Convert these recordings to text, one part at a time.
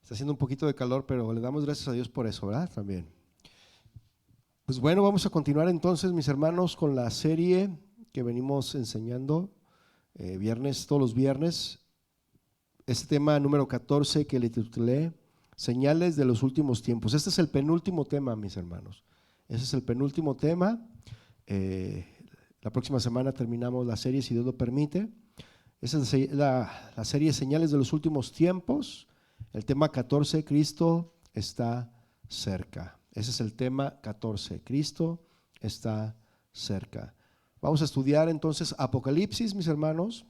Está haciendo un poquito de calor, pero le damos gracias a Dios por eso, ¿verdad? También. Pues bueno, vamos a continuar entonces, mis hermanos, con la serie que venimos enseñando todos los viernes. Este tema número 14 que le titulé Señales de los últimos tiempos. Este es el penúltimo tema, mis hermanos. Ese es el penúltimo tema. La próxima semana terminamos la serie, si Dios lo permite. Esa es la serie Señales de los últimos tiempos. El tema 14, Cristo está cerca. Ese es el tema 14, Cristo está cerca. Vamos a estudiar entonces Apocalipsis, mis hermanos,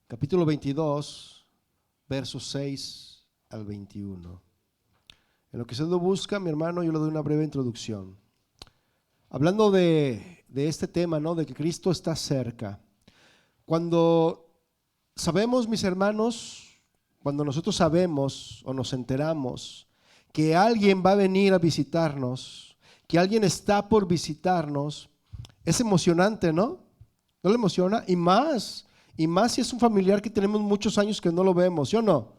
capítulo 22, versos 6 al 21. En lo que usted lo busca, mi hermano, yo le doy una breve introducción. Hablando de este tema, ¿no? De que Cristo está cerca. Cuando sabemos, mis hermanos, cuando nosotros sabemos o nos enteramos que alguien va a venir a visitarnos, que alguien está por visitarnos, es emocionante, ¿no? ¿No le emociona? Y más si es un familiar que tenemos muchos años que no lo vemos, ¿sí o no?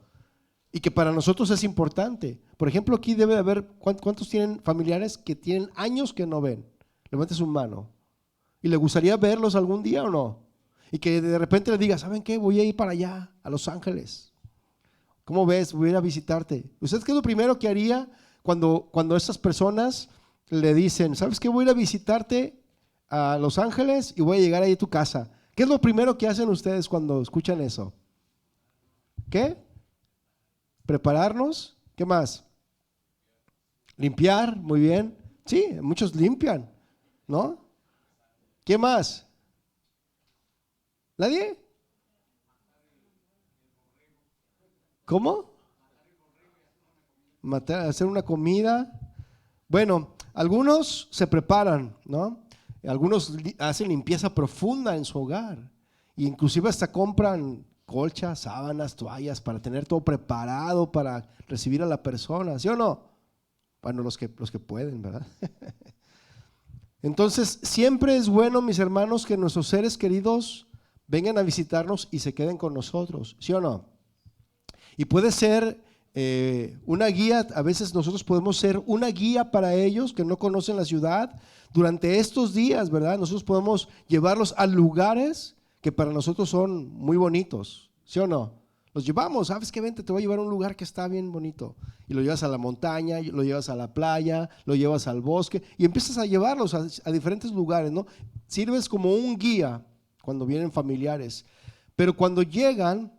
Y que para nosotros es importante. Por ejemplo, aquí debe haber, ¿cuántos tienen familiares que tienen años que no ven? Levante su mano. ¿Y le gustaría verlos algún día o no? Y que de repente le diga, ¿saben qué? Voy a ir para allá, a Los Ángeles. ¿Cómo ves? Voy a ir a visitarte. ¿Usted qué es lo primero que haría cuando estas personas le dicen, ¿sabes qué? Voy a ir a visitarte a Los Ángeles y voy a llegar ahí a tu casa? ¿Qué es lo primero que hacen ustedes cuando escuchan eso? ¿Qué? ¿Prepararnos? ¿Qué más? Limpiar, muy bien. Sí, muchos limpian, ¿no? ¿Qué más? ¿Nadie? ¿Cómo? Hacer una comida. Bueno, algunos se preparan, ¿no? Algunos hacen limpieza profunda en su hogar. E inclusive hasta compran colchas, sábanas, toallas para tener todo preparado para recibir a la persona, ¿sí o no? Bueno, los que pueden, ¿verdad? Entonces, siempre es bueno, mis hermanos, que nuestros seres queridos vengan a visitarnos y se queden con nosotros, ¿sí o no? Y puede ser una guía, a veces nosotros podemos ser una guía para ellos que no conocen la ciudad durante estos días, ¿verdad? Nosotros podemos llevarlos a lugares que para nosotros son muy bonitos, ¿sí o no? Los llevamos, ¿sabes qué? Vente, te voy a llevar a un lugar que está bien bonito. Y lo llevas a la montaña, lo llevas a la playa, lo llevas al bosque y empiezas a llevarlos a diferentes lugares, ¿no? Sirves como un guía cuando vienen familiares, pero cuando llegan,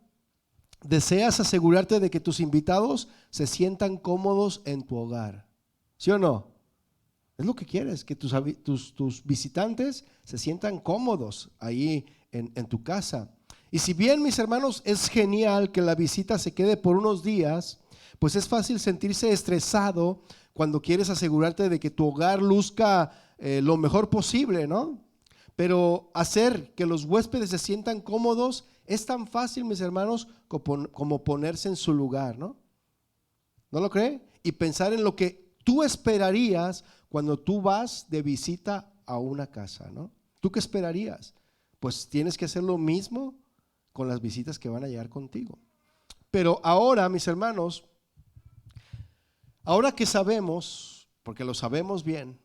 deseas asegurarte de que tus invitados se sientan cómodos en tu hogar, ¿sí o no? Es lo que quieres, que tus visitantes se sientan cómodos ahí en tu casa. Y si bien, mis hermanos, es genial que la visita se quede por unos días, pues es fácil sentirse estresado cuando quieres asegurarte de que tu hogar luzca lo mejor posible, ¿no? Pero hacer que los huéspedes se sientan cómodos es tan fácil, mis hermanos, como ponerse en su lugar, ¿no? ¿No lo cree? Y pensar en lo que tú esperarías cuando tú vas de visita a una casa, ¿no? ¿Tú qué esperarías? Pues tienes que hacer lo mismo con las visitas que van a llegar contigo. Pero ahora, mis hermanos, ahora que sabemos, porque lo sabemos bien,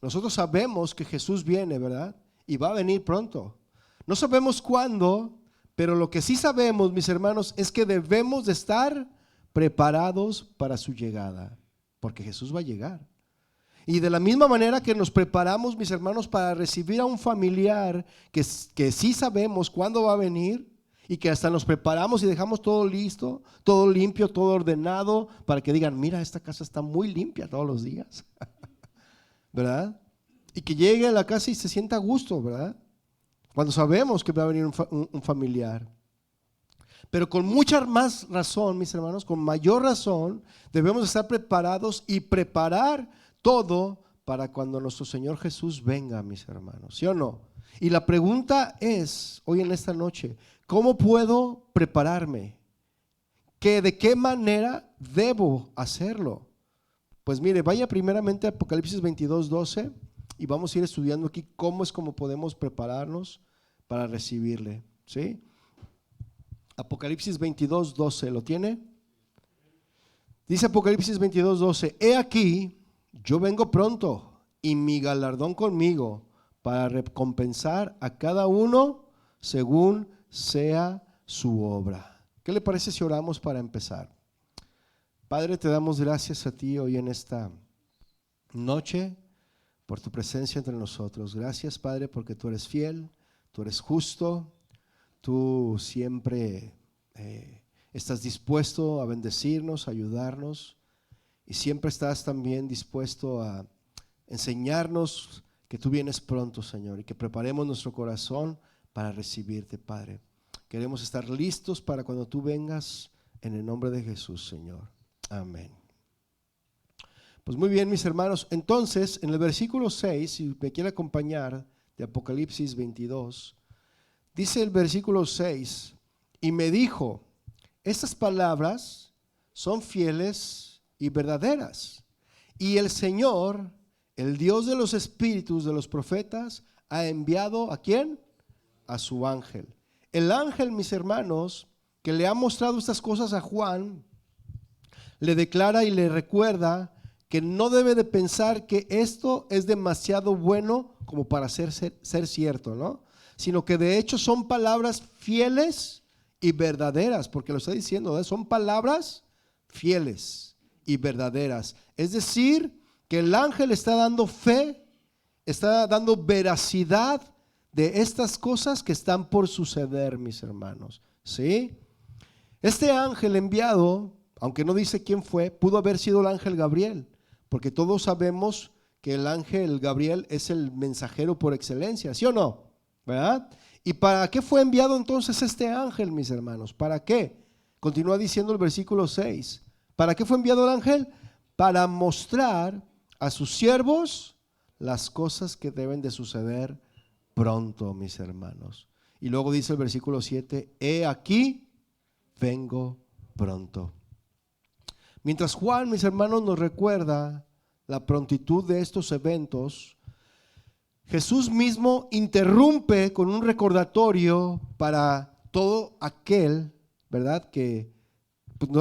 nosotros sabemos que Jesús viene, ¿verdad? Y va a venir pronto. No sabemos cuándo, pero lo que sí sabemos, mis hermanos, es que debemos de estar preparados para su llegada, porque Jesús va a llegar. Y de la misma manera que nos preparamos, mis hermanos, para recibir a un familiar que sí sabemos cuándo va a venir y que hasta nos preparamos y dejamos todo listo, todo limpio, todo ordenado, para que digan, mira, esta casa está muy limpia todos los días, ¿verdad? Y que llegue a la casa y se sienta a gusto, ¿verdad? Cuando sabemos que va a venir un familiar. Pero con mucha más razón, mis hermanos, con mayor razón, debemos estar preparados y preparar todo para cuando nuestro Señor Jesús venga, mis hermanos, ¿sí o no? Y la pregunta es, hoy en esta noche, ¿cómo puedo prepararme? ¿De qué manera debo hacerlo? Pues mire, vaya primeramente a Apocalipsis 22:12 y vamos a ir estudiando aquí cómo es como podemos prepararnos para recibirle, ¿sí? Apocalipsis 22:12, ¿lo tiene? Dice Apocalipsis 22:12, he aquí, yo vengo pronto y mi galardón conmigo para recompensar a cada uno según sea su obra. ¿Qué le parece si oramos para empezar? Padre, te damos gracias a ti hoy en esta noche por tu presencia entre nosotros. Gracias, Padre, porque tú eres fiel, tú eres justo, tú siempre estás dispuesto a bendecirnos, a ayudarnos, y siempre estás también dispuesto a enseñarnos que tú vienes pronto, Señor, y que preparemos nuestro corazón para recibirte, Padre. Queremos estar listos para cuando tú vengas, en el nombre de Jesús, Señor. Amén. Pues muy bien, mis hermanos, entonces en el versículo 6, si me quiere acompañar, de Apocalipsis 22, dice el versículo 6, y me dijo, estas palabras son fieles y verdaderas, y el Señor, el Dios de los espíritus de los profetas, ha enviado ¿a quién? A su ángel. El ángel, mis hermanos, que le ha mostrado estas cosas a Juan, le declara y le recuerda que no debe de pensar que esto es demasiado bueno como para ser cierto, ¿no? Sino que de hecho son palabras fieles y verdaderas, porque lo está diciendo, ¿eh? Son palabras fieles y verdaderas. Es decir, que el ángel está dando fe, está dando veracidad de estas cosas que están por suceder, mis hermanos, ¿sí? Este ángel enviado, aunque no dice quién fue, pudo haber sido el ángel Gabriel, porque todos sabemos que el ángel Gabriel es el mensajero por excelencia, ¿sí o no? ¿Verdad? ¿Y para qué fue enviado entonces este ángel, mis hermanos? ¿Para qué? Continúa diciendo el versículo 6. ¿Para qué fue enviado el ángel? Para mostrar a sus siervos las cosas que deben de suceder pronto, mis hermanos. Y luego dice el versículo 7, he aquí, vengo pronto. Mientras Juan, mis hermanos, nos recuerda la prontitud de estos eventos, Jesús mismo interrumpe con un recordatorio para todo aquel, ¿verdad? Que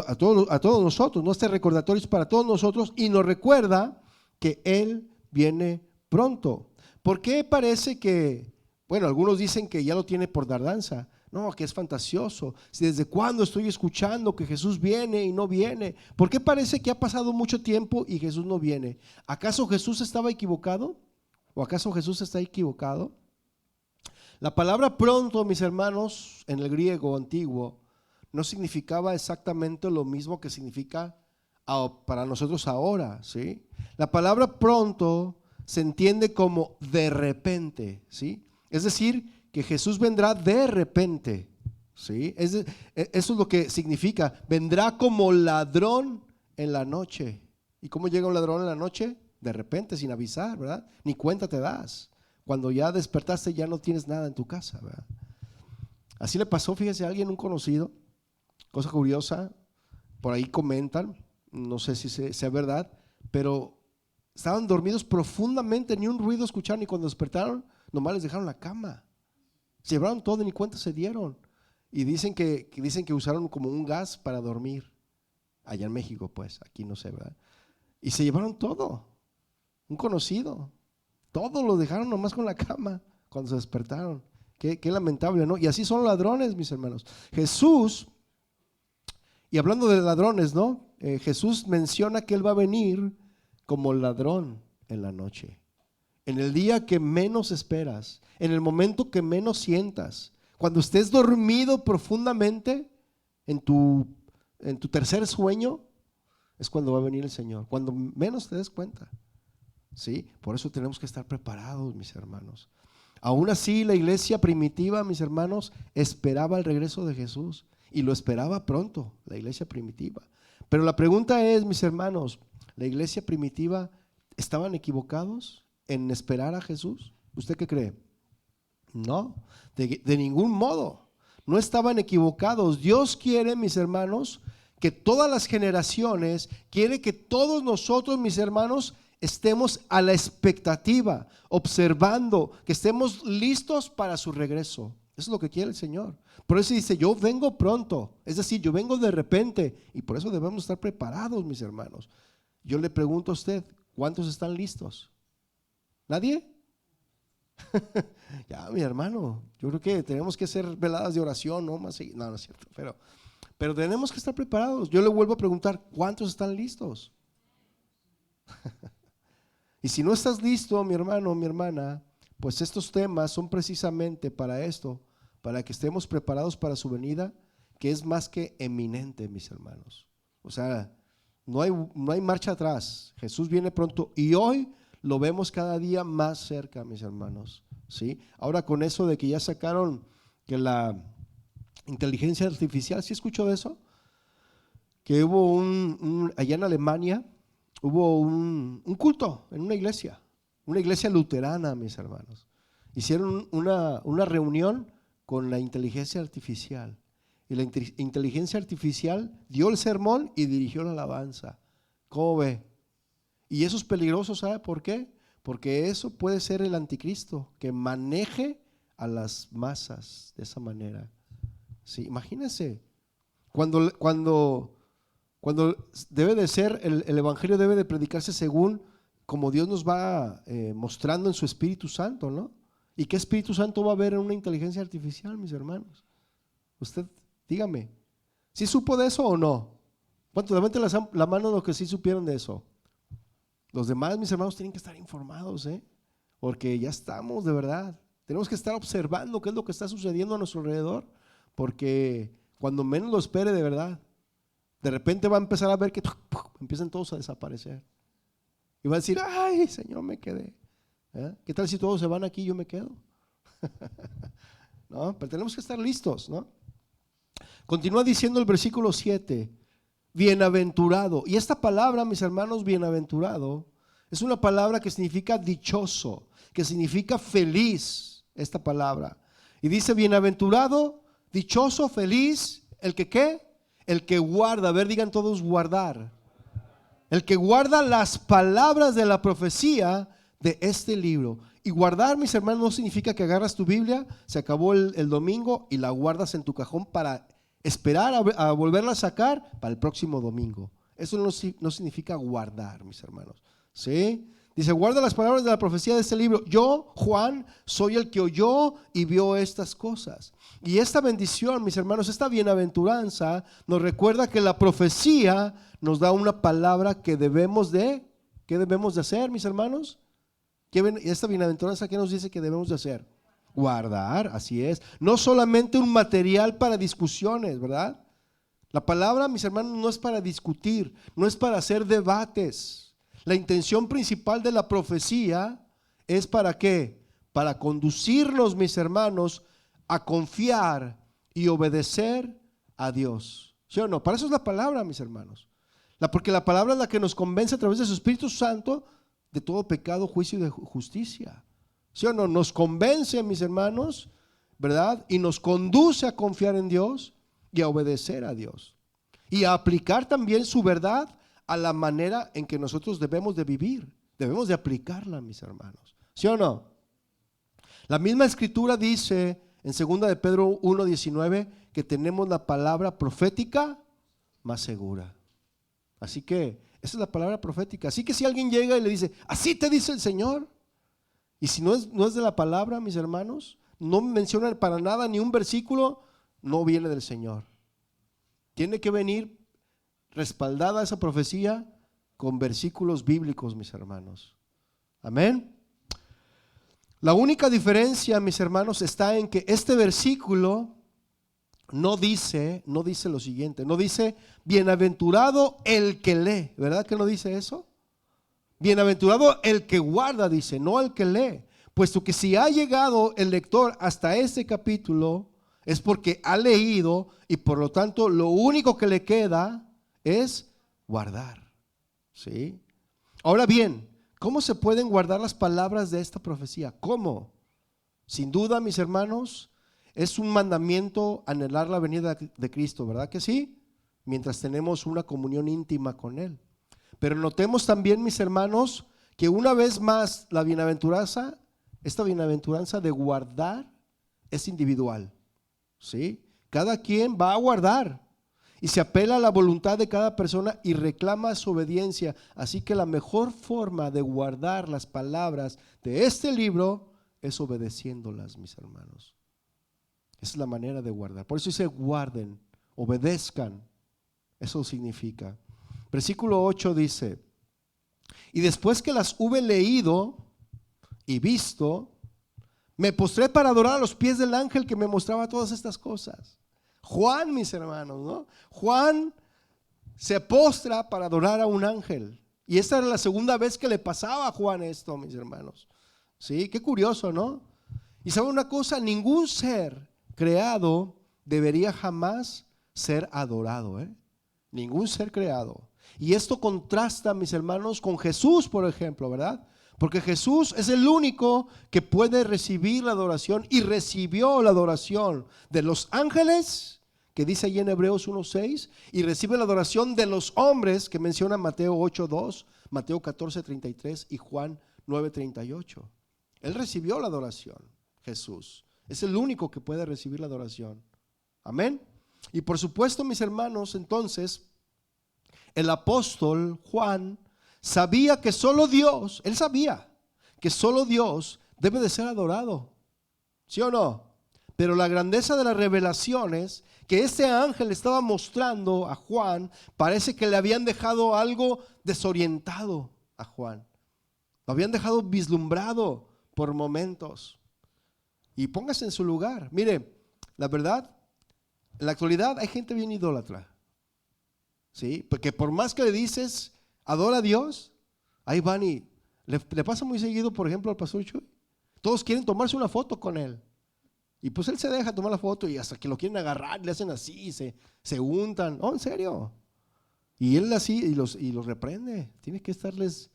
a todos nosotros, ¿no? Este recordatorio es para todos nosotros y nos recuerda que Él viene pronto. ¿Por qué parece que, bueno, algunos dicen que ya lo tiene por tardanza? No, que es fantasioso. ¿Desde cuándo estoy escuchando que Jesús viene y no viene? ¿Por qué parece que ha pasado mucho tiempo y Jesús no viene? ¿Acaso Jesús estaba equivocado? ¿O acaso Jesús está equivocado? La palabra pronto, mis hermanos, en el griego antiguo, no significaba exactamente lo mismo que significa para nosotros ahora, ¿sí? La palabra pronto se entiende como de repente, ¿sí? Es decir, que Jesús vendrá de repente, ¿sí? Eso es lo que significa, vendrá como ladrón en la noche. ¿Y cómo llega un ladrón en la noche? De repente, sin avisar, ¿verdad? Ni cuenta te das. Cuando ya despertaste ya no tienes nada en tu casa, ¿verdad? Así le pasó, fíjese, a alguien, un conocido, cosa curiosa, por ahí comentan, no sé si sea verdad, pero estaban dormidos profundamente, ni un ruido escucharon, y cuando despertaron, nomás les dejaron la cama. Se llevaron todo y ni cuenta se dieron. Y dicen que usaron como un gas para dormir. Allá en México, pues, aquí no sé, ¿verdad? Y se llevaron todo. Un conocido. Todo lo dejaron nomás con la cama cuando se despertaron. Qué lamentable, ¿no? Y así son ladrones, mis hermanos. Jesús, y hablando de ladrones, ¿no? Jesús menciona que Él va a venir como ladrón en la noche. En el día que menos esperas, en el momento que menos sientas, cuando estés dormido profundamente en tu tercer sueño, es cuando va a venir el Señor, cuando menos te des cuenta, ¿sí? Por eso tenemos que estar preparados, mis hermanos. Aún así, la iglesia primitiva, mis hermanos, esperaba el regreso de Jesús y lo esperaba pronto, la iglesia primitiva. Pero la pregunta es, mis hermanos, ¿la iglesia primitiva estaban equivocados en esperar a Jesús? ¿Usted qué cree? No, de ningún modo. No estaban equivocados. Dios quiere, mis hermanos, que todas las generaciones, quiere que todos nosotros, mis hermanos, estemos a la expectativa, observando, que estemos listos para su regreso. Eso es lo que quiere el Señor. Por eso dice, yo vengo pronto. Es decir, yo vengo de repente. Y por eso debemos estar preparados, mis hermanos. Yo le pregunto a usted, ¿cuántos están listos? ¿Nadie? Ya, mi hermano, yo creo que tenemos que hacer veladas de oración, no más. No, no es cierto, pero tenemos que estar preparados. Yo le vuelvo a preguntar, ¿cuántos están listos? Y si no estás listo, mi hermano, mi hermana, pues estos temas son precisamente para esto, para que estemos preparados para su venida, que es más que eminente, mis hermanos. O sea, no hay marcha atrás. Jesús viene pronto y hoy lo vemos cada día más cerca, mis hermanos, ¿sí? Ahora con eso de que ya sacaron que la inteligencia artificial, ¿sí escuchó de eso? Que hubo allá en Alemania, hubo un culto en una iglesia luterana, mis hermanos. Hicieron una reunión con la inteligencia artificial. Y la inteligencia artificial dio el sermón y dirigió la alabanza. ¿Cómo ve? Y eso es peligroso, ¿sabe por qué? Porque eso puede ser el anticristo, que maneje a las masas de esa manera. Sí, imagínense, cuando debe de ser, el evangelio debe de predicarse según como Dios nos va mostrando en su Espíritu Santo, ¿no? ¿Y qué Espíritu Santo va a haber en una inteligencia artificial, mis hermanos? Usted, dígame, ¿sí supo de eso o no? ¿Cuántos levanten la mano los que sí supieron de eso? Los demás, mis hermanos, tienen que estar informados, porque ya estamos de verdad. Tenemos que estar observando qué es lo que está sucediendo a nuestro alrededor, porque cuando menos lo espere de verdad, de repente va a empezar a ver que empiezan todos a desaparecer. Y va a decir, ay, Señor, me quedé. ¿Qué tal si todos se van aquí y yo me quedo? No, pero tenemos que estar listos, ¿no? Continúa diciendo el versículo 7, bienaventurado. Y esta palabra, mis hermanos, bienaventurado, es una palabra que significa dichoso, que significa feliz, esta palabra. Y dice bienaventurado, dichoso, feliz, ¿el que qué? El que guarda, a ver, digan todos guardar. El que guarda las palabras de la profecía de este libro. Y guardar, mis hermanos, no significa que agarras tu Biblia, se acabó el domingo y la guardas en tu cajón para esperar a volverla a sacar para el próximo domingo. Eso no significa guardar, mis hermanos. ¿Sí? Dice, guarda las palabras de la profecía de este libro. Yo, Juan, soy el que oyó y vio estas cosas. Y esta bendición, mis hermanos, esta bienaventuranza nos recuerda que la profecía nos da una palabra que debemos de, ¿qué debemos de hacer, mis hermanos? Esta bienaventuranza, ¿qué nos dice que debemos de hacer? Guardar, así es. No solamente un material para discusiones, ¿verdad? La palabra, mis hermanos, no es para discutir, no es para hacer debates. La intención principal de la profecía es ¿para qué? Para conducirnos, mis hermanos, a confiar y obedecer a Dios. ¿Sí o no? Para eso es la palabra, mis hermanos. Porque la palabra es la que nos convence a través de su Espíritu Santo de todo pecado, juicio y de justicia. ¿Sí o no? Nos convence, mis hermanos, ¿verdad? Y nos conduce a confiar en Dios y a obedecer a Dios. Y a aplicar también su verdad a la manera en que nosotros debemos de vivir. Debemos de aplicarla, mis hermanos. ¿Sí o no? La misma escritura dice en 2 de Pedro 1:19 que tenemos la palabra profética más segura. Así que esa es la palabra profética. Así que si alguien llega y le dice, así te dice el Señor, y si no es de la palabra, mis hermanos, no menciona para nada ni un versículo, no viene del Señor. Tiene que venir respaldada esa profecía con versículos bíblicos, mis hermanos. Amén. La única diferencia, mis hermanos, está en que este versículo no dice lo siguiente, no dice bienaventurado el que lee, ¿verdad que no dice eso? Bienaventurado el que guarda, dice, no el que lee, puesto que si ha llegado el lector hasta este capítulo es porque ha leído y por lo tanto lo único que le queda es guardar. ¿Sí? Ahora bien, ¿cómo se pueden guardar las palabras de esta profecía? ¿Cómo? Sin duda, mis hermanos, es un mandamiento anhelar la venida de Cristo, ¿verdad que sí? Mientras tenemos una comunión íntima con Él. Pero notemos también, mis hermanos, que una vez más la bienaventuranza, esta bienaventuranza de guardar, es individual, ¿sí? Cada quien va a guardar y se apela a la voluntad de cada persona y reclama su obediencia. Así que la mejor forma de guardar las palabras de este libro es obedeciéndolas, mis hermanos. Esa es la manera de guardar. Por eso dice guarden, obedezcan. Eso significa. Versículo 8 dice: y después que las hube leído y visto, me postré para adorar a los pies del ángel que me mostraba todas estas cosas. Juan, mis hermanos, ¿no? Juan se postra para adorar a un ángel. Y esta era la segunda vez que le pasaba a Juan esto, mis hermanos. Sí, qué curioso, ¿no? Y saben una cosa, ningún ser creado debería jamás ser adorado, ¿eh? Ningún ser creado. Y esto contrasta, mis hermanos, con Jesús, por ejemplo, ¿verdad? Porque Jesús es el único que puede recibir la adoración y recibió la adoración de los ángeles, que dice allí en Hebreos 1:6, y recibe la adoración de los hombres, que menciona Mateo 8:2, Mateo 14:33 y Juan 9:38. Él recibió la adoración, Jesús. Es el único que puede recibir la adoración. Amén. Y por supuesto, mis hermanos, entonces, el apóstol Juan sabía que solo Dios, él sabía que solo Dios debe de ser adorado, ¿sí o no? Pero la grandeza de las revelaciones que este ángel estaba mostrando a Juan, parece que le habían dejado algo desorientado a Juan. Lo habían dejado vislumbrado por momentos. Y póngase en su lugar. Mire, la verdad, en la actualidad hay gente bien idólatra, ¿sí? Porque por más que le dices adora a Dios, ahí van y le pasa muy seguido, por ejemplo, al pastor Chuy. Todos quieren tomarse una foto con él. Y pues él se deja tomar la foto y hasta que lo quieren agarrar, le hacen así, se untan. Oh, en serio. Y él así, y los reprende. Tiene que estarles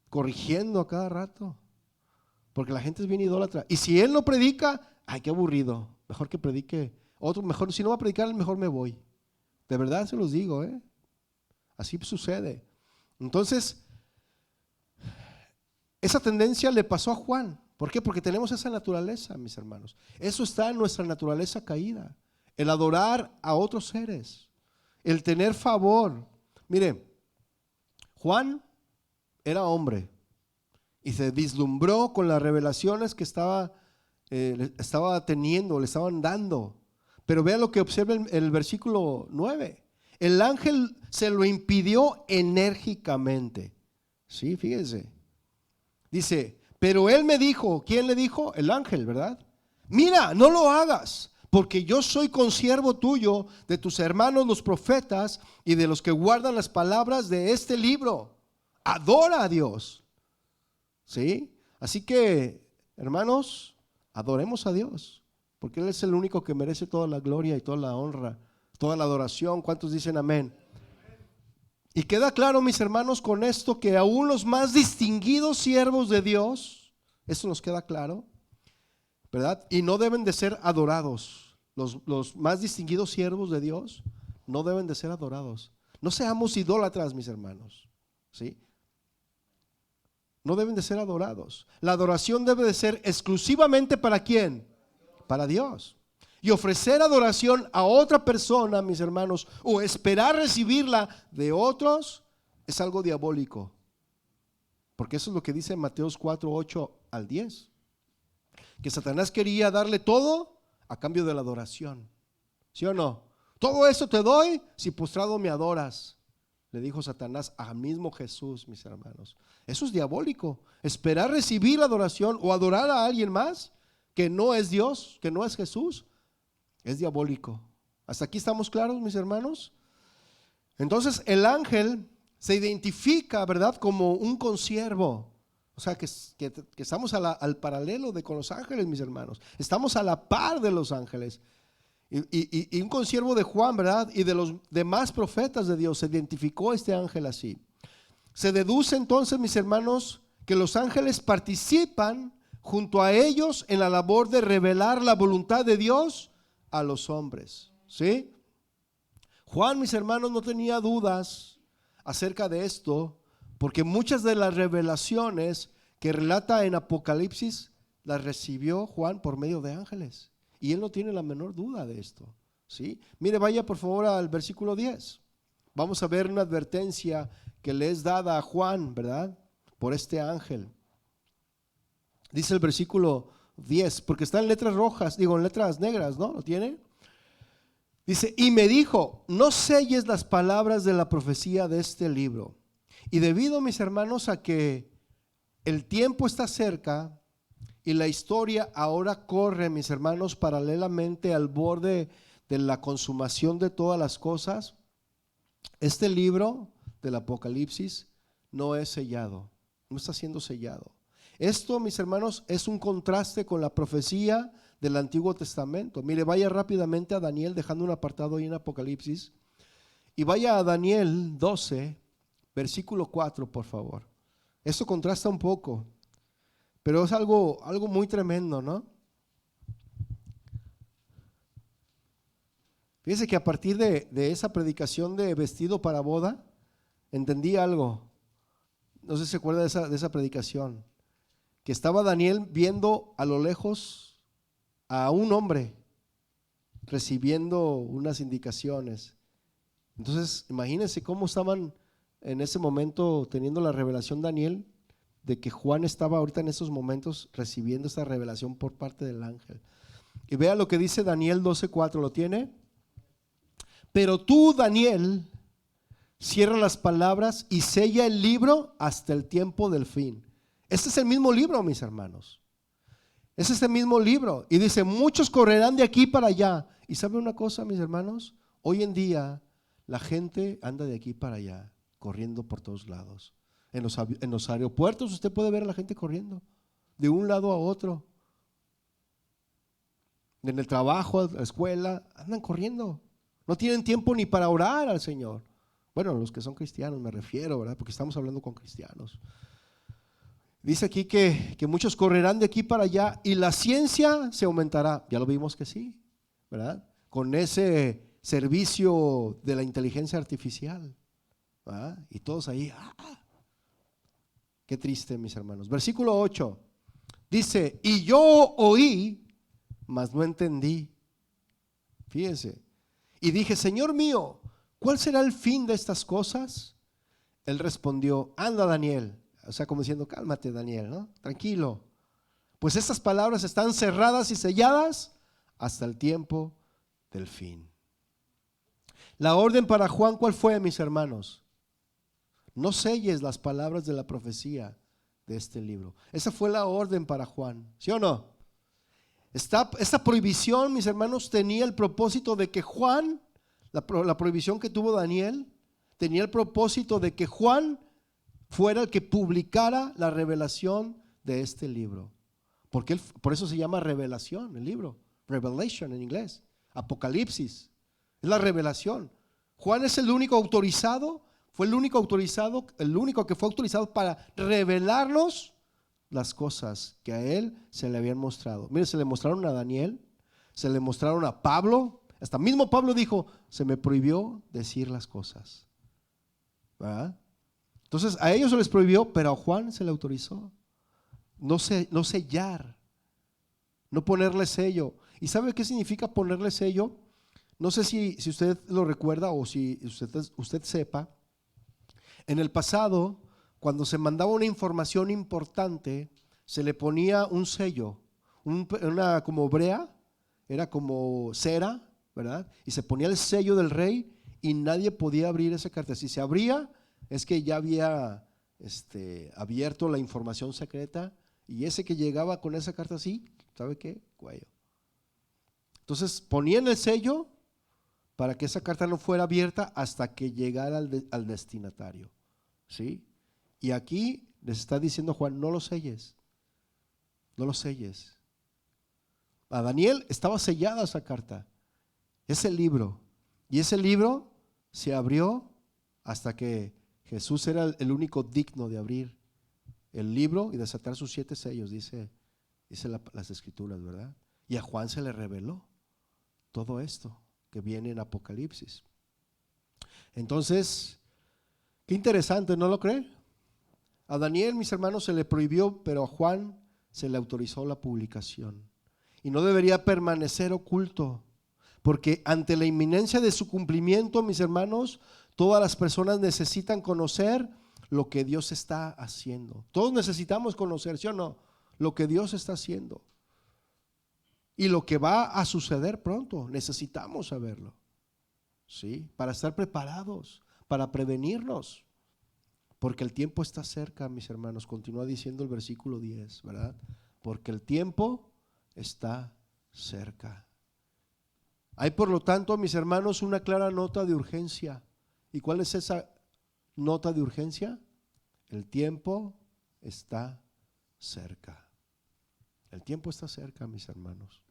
corrigiendo a cada rato. Porque la gente es bien idólatra. Y si él no predica, ay, qué aburrido. Mejor que predique otro, mejor, si no va a predicar, mejor me voy. De verdad se los digo, ¿eh? Así sucede. Entonces, esa tendencia le pasó a Juan. ¿Por qué? Porque tenemos esa naturaleza, mis hermanos. Eso está en nuestra naturaleza caída. El adorar a otros seres. El tener favor. Mire, Juan era hombre y se vislumbró con las revelaciones que estaba teniendo, le estaban dando. Pero vean lo que observa el versículo 9. El ángel se lo impidió enérgicamente. Sí, fíjense. Dice, pero él me dijo, ¿quién le dijo? El ángel, ¿verdad? Mira, no lo hagas, porque yo soy consiervo tuyo, de tus hermanos los profetas y de los que guardan las palabras de este libro. Adora a Dios. ¿Sí? Así que, hermanos, adoremos a Dios, porque Él es el único que merece toda la gloria y toda la honra, toda la adoración. ¿Cuántos dicen amén? Y queda claro, mis hermanos, con esto que aún los más distinguidos siervos de Dios, eso nos queda claro, ¿verdad? Y no deben de ser adorados. Los más distinguidos siervos de Dios no deben de ser adorados. No seamos idólatras, mis hermanos, ¿sí? No deben de ser adorados. La adoración debe de ser exclusivamente ¿para quién? Para Dios. Y ofrecer adoración a otra persona, mis hermanos, o esperar recibirla de otros, es algo diabólico. Porque eso es lo que dice Mateos 4:8-10. Que Satanás quería darle todo a cambio de la adoración. ¿Sí o no? Todo eso te doy si postrado me adoras, le dijo Satanás a mismo Jesús, mis hermanos. Eso es diabólico. Esperar recibir la adoración o adorar a alguien más que no es Dios, que no es Jesús, es diabólico. ¿Hasta aquí estamos claros, mis hermanos? Entonces el ángel se identifica, ¿verdad?, como un consiervo. O sea que estamos al paralelo con los ángeles, mis hermanos. Estamos a la par de los ángeles. Y un consiervo de Juan, ¿verdad?, y de los demás profetas de Dios. Se identificó este ángel así. Se deduce entonces, mis hermanos, que los ángeles participan junto a ellos en la labor de revelar la voluntad de Dios a los hombres, ¿sí? Juan, mis hermanos, no tenía dudas acerca de esto, porque muchas de las revelaciones que relata en Apocalipsis las recibió Juan por medio de ángeles. y él no tiene la menor duda de esto, ¿sí? Mire, vaya por favor al versículo 10. Vamos a ver una advertencia que le es dada a Juan, ¿verdad? Por este ángel. Dice el versículo 10, porque está en letras rojas, digo en letras negras, ¿no? ¿Lo tiene? Dice, y me dijo, no selles las palabras de la profecía de este libro. Y debido, mis hermanos, a que el tiempo está cerca y la historia ahora corre, mis hermanos, paralelamente al borde de la consumación de todas las cosas, este libro del Apocalipsis no es sellado, no está siendo sellado. Esto, mis hermanos, es un contraste con la profecía del Antiguo Testamento. Mire, vaya rápidamente a Daniel, dejando un apartado ahí en Apocalipsis, y vaya a Daniel 12, versículo 4, por favor. Esto contrasta un poco, pero es algo muy tremendo, ¿no? Fíjese que a partir de esa predicación de vestido para boda, entendí algo. No sé si se acuerda de esa predicación, que estaba Daniel viendo a lo lejos a un hombre recibiendo unas indicaciones. Entonces, imagínense cómo estaban en ese momento teniendo la revelación Daniel, de que Juan estaba ahorita en esos momentos recibiendo esta revelación por parte del ángel. Y vea lo que dice Daniel 12:4, ¿lo tiene? Pero tú, Daniel, cierra las palabras y sella el libro hasta el tiempo del fin. Este es el mismo libro, mis hermanos. Es este mismo libro. Y dice, muchos correrán de aquí para allá. Y ¿sabe una cosa, mis hermanos? Hoy en día la gente anda de aquí para allá, corriendo por todos lados. En los aeropuertos usted puede ver a la gente corriendo de un lado a otro. En el trabajo, la escuela, andan corriendo. No tienen tiempo ni para orar al Señor. Bueno, los que son cristianos me refiero, ¿verdad? Porque estamos hablando con cristianos. Dice aquí que muchos correrán de aquí para allá y la ciencia se aumentará. Ya lo vimos que sí, ¿verdad? Con ese servicio de la inteligencia artificial, ¿verdad? Y todos ahí, qué triste, mis hermanos. Versículo 8 dice, y yo oí, mas no entendí. Fíjense. Y dije, Señor mío, ¿cuál será el fin de estas cosas? Él respondió, anda, Daniel. O sea, como diciendo, cálmate, Daniel, ¿no? Tranquilo. Pues estas palabras están cerradas y selladas hasta el tiempo del fin. La orden para Juan, ¿cuál fue, mis hermanos? No selles las palabras de la profecía de este libro. Esa fue la orden para Juan, ¿sí o no? Esta prohibición, mis hermanos, tenía el propósito de que Juan, la prohibición que tuvo Daniel, tenía el propósito de que Juan fuera el que publicara la revelación de este libro. Porque por eso se llama revelación, el libro, Revelation en inglés, Apocalipsis, es la revelación. Juan es el único autorizado, fue el único que fue autorizado para revelarnos las cosas que a él se le habían mostrado. Mire, se le mostraron a Daniel, se le mostraron a Pablo, hasta mismo Pablo dijo, se me prohibió decir las cosas, ¿verdad? Entonces a ellos se les prohibió, pero a Juan se le autorizó no sellar, no ponerle sello. ¿Y sabe qué significa ponerle sello? No sé si usted lo recuerda o si usted sepa. En el pasado, cuando se mandaba una información importante, se le ponía un sello, una como brea, era como cera, ¿verdad? Y se ponía el sello del rey y nadie podía abrir esa carta. Si se abría, es que ya había abierto la información secreta, y ese que llegaba con esa carta así, ¿sabe qué? Cuello. Entonces ponían el sello para que esa carta no fuera abierta hasta que llegara al destinatario, ¿sí? Y aquí les está diciendo Juan, no lo selles, no lo selles. A Daniel estaba sellada esa carta, ese libro, y ese libro se abrió hasta que Jesús era el único digno de abrir el libro y desatar sus 7 sellos, dice las escrituras, ¿verdad? Y a Juan se le reveló todo esto que viene en Apocalipsis. Entonces, qué interesante, ¿no lo cree? A Daniel, mis hermanos, se le prohibió, pero a Juan se le autorizó la publicación. y no debería permanecer oculto, porque ante la inminencia de su cumplimiento, mis hermanos, todas las personas necesitan conocer lo que Dios está haciendo. Todos necesitamos conocer, ¿sí o no? Lo que Dios está haciendo y lo que va a suceder pronto. Necesitamos saberlo, ¿sí? Para estar preparados, para prevenirnos, porque el tiempo está cerca, mis hermanos. Continúa diciendo el versículo 10, ¿verdad? Porque el tiempo está cerca. Hay, por lo tanto, mis hermanos, una clara nota de urgencia. ¿Y cuál es esa nota de urgencia? El tiempo está cerca. El tiempo está cerca, mis hermanos.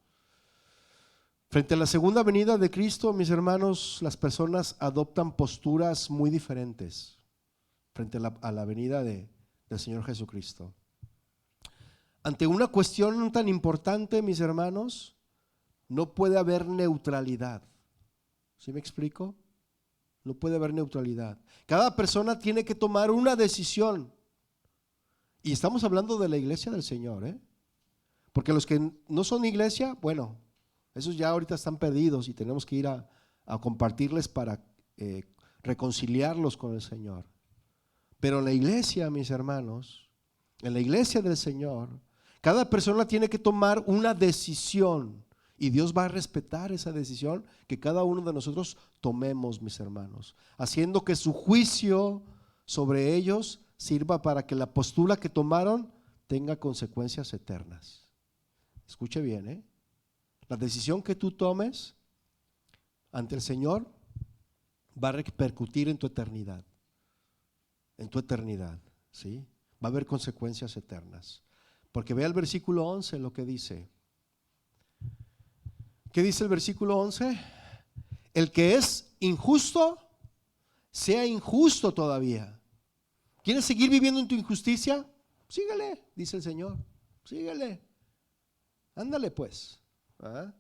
Frente a la segunda venida de Cristo, mis hermanos, las personas adoptan posturas muy diferentes frente a la venida del Señor Jesucristo. Ante una cuestión tan importante, mis hermanos, no puede haber neutralidad. ¿Sí me explico? No puede haber neutralidad. Cada persona tiene que tomar una decisión. Y estamos hablando de la iglesia del Señor, ¿eh? Porque los que no son iglesia, bueno, esos ya ahorita están perdidos y tenemos que ir a compartirles para reconciliarlos con el Señor. Pero en la iglesia, mis hermanos, en la iglesia del Señor, cada persona tiene que tomar una decisión. Y Dios va a respetar esa decisión que cada uno de nosotros tomemos, mis hermanos, haciendo que su juicio sobre ellos sirva para que la postura que tomaron tenga consecuencias eternas. Escuche bien, ¿eh? La decisión que tú tomes ante el Señor va a repercutir en tu eternidad. En tu eternidad, ¿sí? Va a haber consecuencias eternas. Porque vea el versículo 11 lo que dice. ¿Qué dice el versículo 11? El que es injusto, sea injusto todavía. ¿Quieres seguir viviendo en tu injusticia? Síguele, dice el Señor. Síguele. Ándale pues. ¿Ah?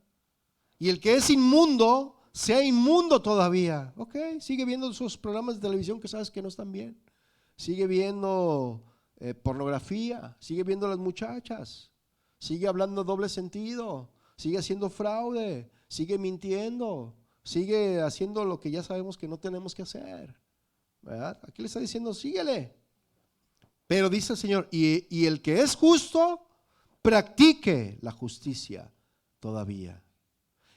Y el que es inmundo, sea inmundo todavía. Ok, sigue viendo esos programas de televisión que sabes que no están bien. Sigue viendo pornografía. Sigue viendo a las muchachas. Sigue hablando doble sentido. Sigue haciendo fraude, sigue mintiendo, sigue haciendo lo que ya sabemos que no tenemos que hacer, ¿verdad? Aquí le está diciendo, síguele. Pero dice el Señor, y el que es justo, practique la justicia todavía.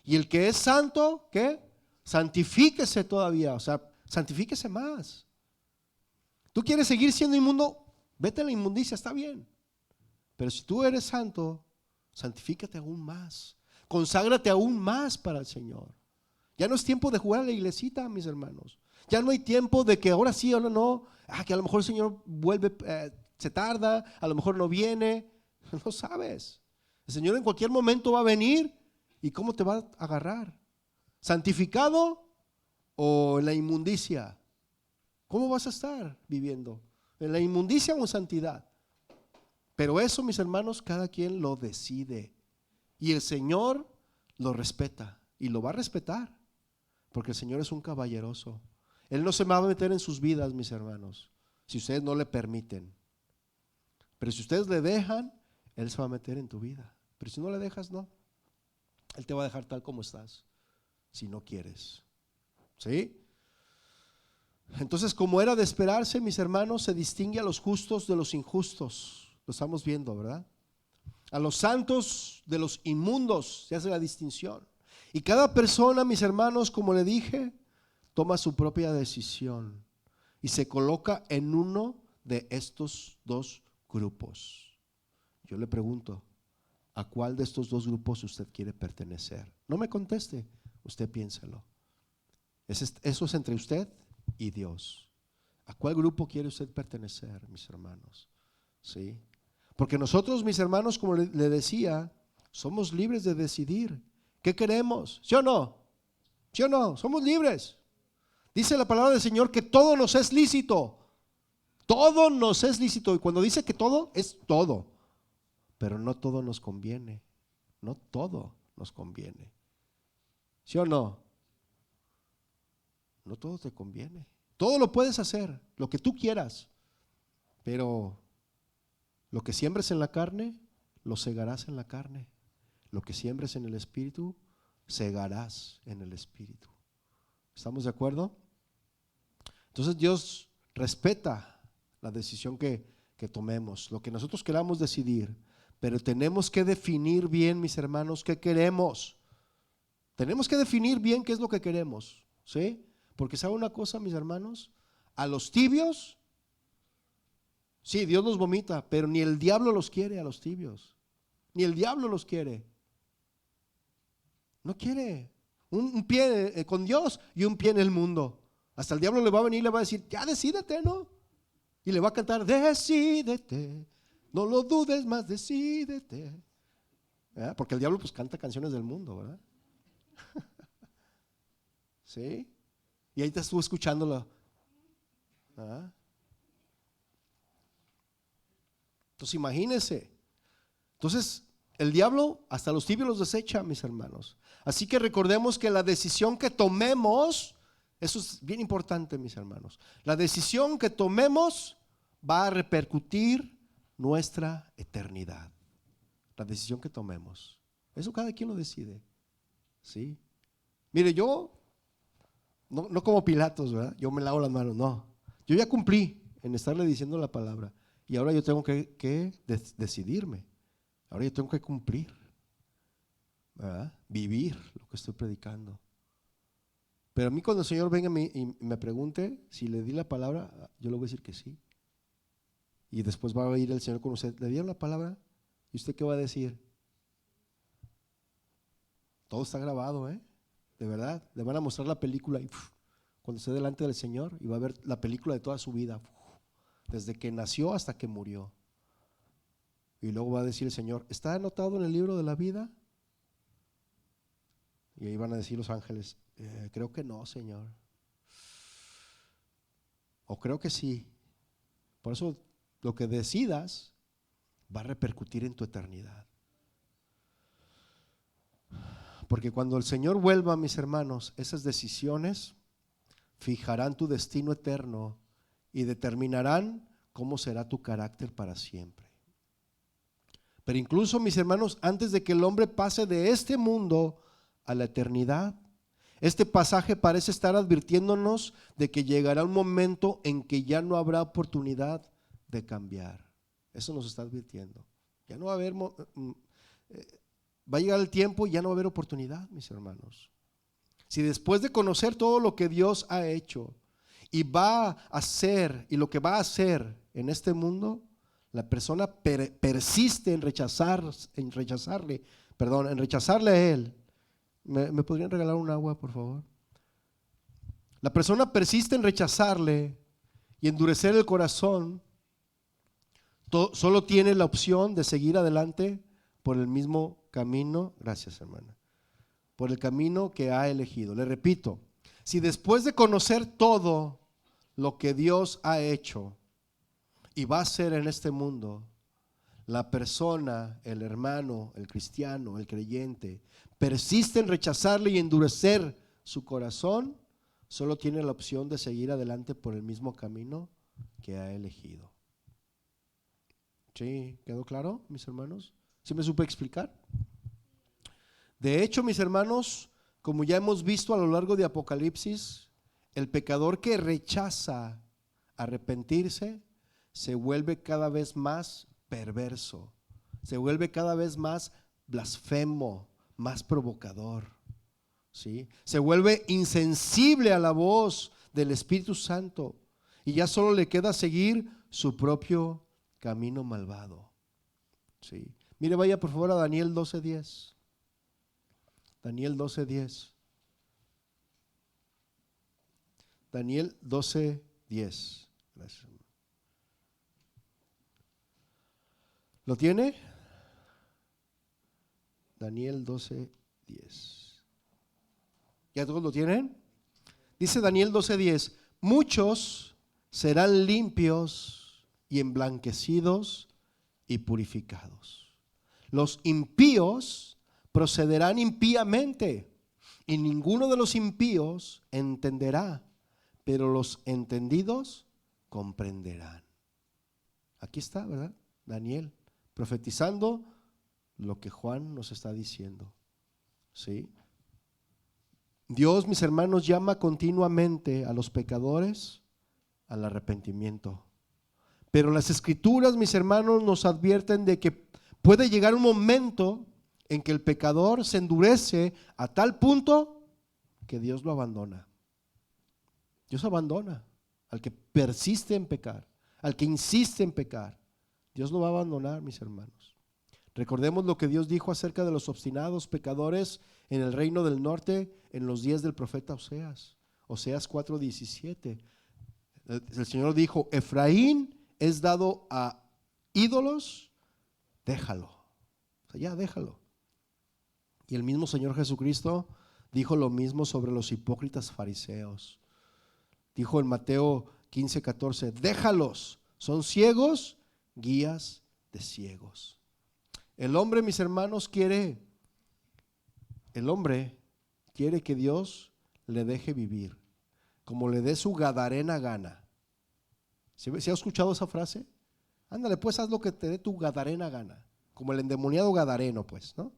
Y el que es santo, ¿qué? Santifíquese todavía, o sea, santifíquese más. ¿Tú quieres seguir siendo inmundo? Vete a la inmundicia, está bien. Pero si tú eres santo, santifícate aún más, conságrate aún más para el Señor. Ya no es tiempo de jugar a la iglesita, mis hermanos. Ya no hay tiempo de que ahora sí, ahora no. Que a lo mejor el Señor vuelve, se tarda, a lo mejor no viene. No sabes. El Señor en cualquier momento va a venir. ¿Y cómo te va a agarrar? ¿Santificado o en la inmundicia? ¿Cómo vas a estar viviendo? ¿En la inmundicia o en santidad? Pero eso, mis hermanos, cada quien lo decide. Y el Señor lo respeta y lo va a respetar. Porque el Señor es un caballeroso. Él no se va a meter en sus vidas, mis hermanos, si ustedes no le permiten. Pero si ustedes le dejan, Él se va a meter en tu vida. Pero si no le dejas, no. Él te va a dejar tal como estás, si no quieres. ¿Sí? Entonces, como era de esperarse, mis hermanos, se distingue a los justos de los injustos. Lo estamos viendo, ¿verdad? A los santos de los inmundos se hace la distinción. Y cada persona, mis hermanos, como le dije, toma su propia decisión y se coloca en uno de estos dos grupos. Yo le pregunto, ¿a cuál de estos dos grupos usted quiere pertenecer? No me conteste, usted piénselo. Eso es entre usted y Dios. ¿A cuál grupo quiere usted pertenecer, mis hermanos? ¿Sí? Porque nosotros, mis hermanos, como le decía, somos libres de decidir qué queremos, ¿sí o no? ¿Sí o no? Somos libres. Dice la palabra del Señor que todo nos es lícito. Todo nos es lícito. Y cuando dice que todo, es todo. Pero no todo nos conviene. No todo nos conviene. ¿Sí o no? No todo te conviene. Todo lo puedes hacer, lo que tú quieras. Pero lo que siembres en la carne, lo segarás en la carne. lo que siembres en el Espíritu, segarás en el Espíritu. ¿Estamos de acuerdo? Entonces Dios respeta la decisión que tomemos, lo que nosotros queramos decidir, pero tenemos que definir bien, mis hermanos, qué queremos. Tenemos que definir bien qué es lo que queremos, ¿sí? Porque ¿sabe una cosa, mis hermanos? A los tibios, sí, Dios los vomita, pero ni el diablo los quiere a los tibios, ni el diablo los quiere. No quiere un pie con Dios y un pie en el mundo. Hasta el diablo le va a venir y le va a decir, ya decídete, ¿no? Y le va a cantar, decídete, no lo dudes más, decídete. ¿Verdad? Porque el diablo pues canta canciones del mundo, ¿verdad? ¿Sí? Y ahí te estuvo escuchándolo. ¿Ah? Entonces imagínense. Entonces el diablo hasta los tibios los desecha, mis hermanos. Así que recordemos que la decisión que tomemos, eso es bien importante, mis hermanos. La decisión que tomemos va a repercutir nuestra eternidad. La decisión que tomemos. Eso cada quien lo decide. ¿Sí? Mire, yo no como Pilatos, ¿verdad? Yo me lavo las manos, no. Yo ya cumplí en estarle diciendo la palabra. Y ahora yo tengo que decidirme. Ahora yo tengo que cumplir, ¿verdad? Vivir lo que estoy predicando. Pero a mí cuando el Señor venga y me pregunte si le di la palabra, yo le voy a decir que sí. Y después va a ir el Señor con usted, ¿le dieron la palabra? ¿Y usted qué va a decir? Todo está grabado, ¿eh? De verdad, le van a mostrar la película y cuando esté delante del Señor y va a ver la película de toda su vida, desde que nació hasta que murió. Y luego va a decir el Señor, ¿está anotado en el libro de la vida? Y ahí van a decir los ángeles, creo que no, Señor. O creo que sí. Por eso lo que decidas va a repercutir en tu eternidad. Porque cuando el Señor vuelva, mis hermanos, esas decisiones fijarán tu destino eterno y determinarán cómo será tu carácter para siempre. Pero incluso, mis hermanos, antes de que el hombre pase de este mundo a la eternidad, este pasaje parece estar advirtiéndonos de que llegará un momento en que ya no habrá oportunidad de cambiar. Eso nos está advirtiendo. Ya no va a haber, va a llegar el tiempo y ya no va a haber oportunidad, mis hermanos. Si después de conocer todo lo que Dios ha hecho y va a hacer y lo que va a hacer en este mundo, la persona persiste en rechazarle a Él. ¿Me podrían regalar un agua, por favor? La persona persiste en rechazarle y endurecer el corazón. Solo tiene la opción de seguir adelante por el mismo camino. Gracias, hermana. Por el camino que ha elegido. Le repito, si después de conocer todo lo que Dios ha hecho y va a hacer en este mundo, la persona, el hermano, el cristiano, el creyente, persiste en rechazarle y endurecer su corazón, solo tiene la opción de seguir adelante por el mismo camino que ha elegido. ¿Sí? ¿Quedó claro, mis hermanos? ¿Sí me supe explicar? De hecho, mis hermanos, como ya hemos visto a lo largo de Apocalipsis, el pecador que rechaza arrepentirse se vuelve cada vez más perverso, se vuelve cada vez más blasfemo, más provocador, ¿sí? Se vuelve insensible a la voz del Espíritu Santo y ya solo le queda seguir su propio camino malvado, ¿sí? Mire, vaya por favor a Daniel 12:10. Daniel 12:10. Daniel 12:10. Gracias. ¿Lo tiene? Daniel 12:10. ¿Ya todos lo tienen? Dice Daniel 12:10. Muchos serán limpios y emblanquecidos y purificados. Los impíos procederán impíamente y ninguno de los impíos entenderá, pero los entendidos comprenderán. Aquí está, ¿verdad? Daniel profetizando lo que Juan nos está diciendo. ¿Sí? Dios, mis hermanos, llama continuamente a los pecadores al arrepentimiento. Pero las Escrituras, mis hermanos, nos advierten de que puede llegar un momento en que el pecador se endurece a tal punto que Dios lo abandona. Dios abandona al que persiste en pecar, al que insiste en pecar. Dios lo va a abandonar, mis hermanos. Recordemos lo que Dios dijo acerca de los obstinados pecadores en el reino del norte en los días del profeta Oseas. Oseas 4:17. El Señor dijo: Efraín es dado a ídolos, déjalo. O sea, ya déjalo. Y el mismo Señor Jesucristo dijo lo mismo sobre los hipócritas fariseos. Dijo en Mateo 15:14: déjalos, son ciegos, guías de ciegos. El hombre, mis hermanos, quiere que Dios le deje vivir, como le dé su gadarena gana. ¿Se ha escuchado esa frase? Ándale, pues haz lo que te dé tu gadarena gana, como el endemoniado gadareno, pues, ¿no?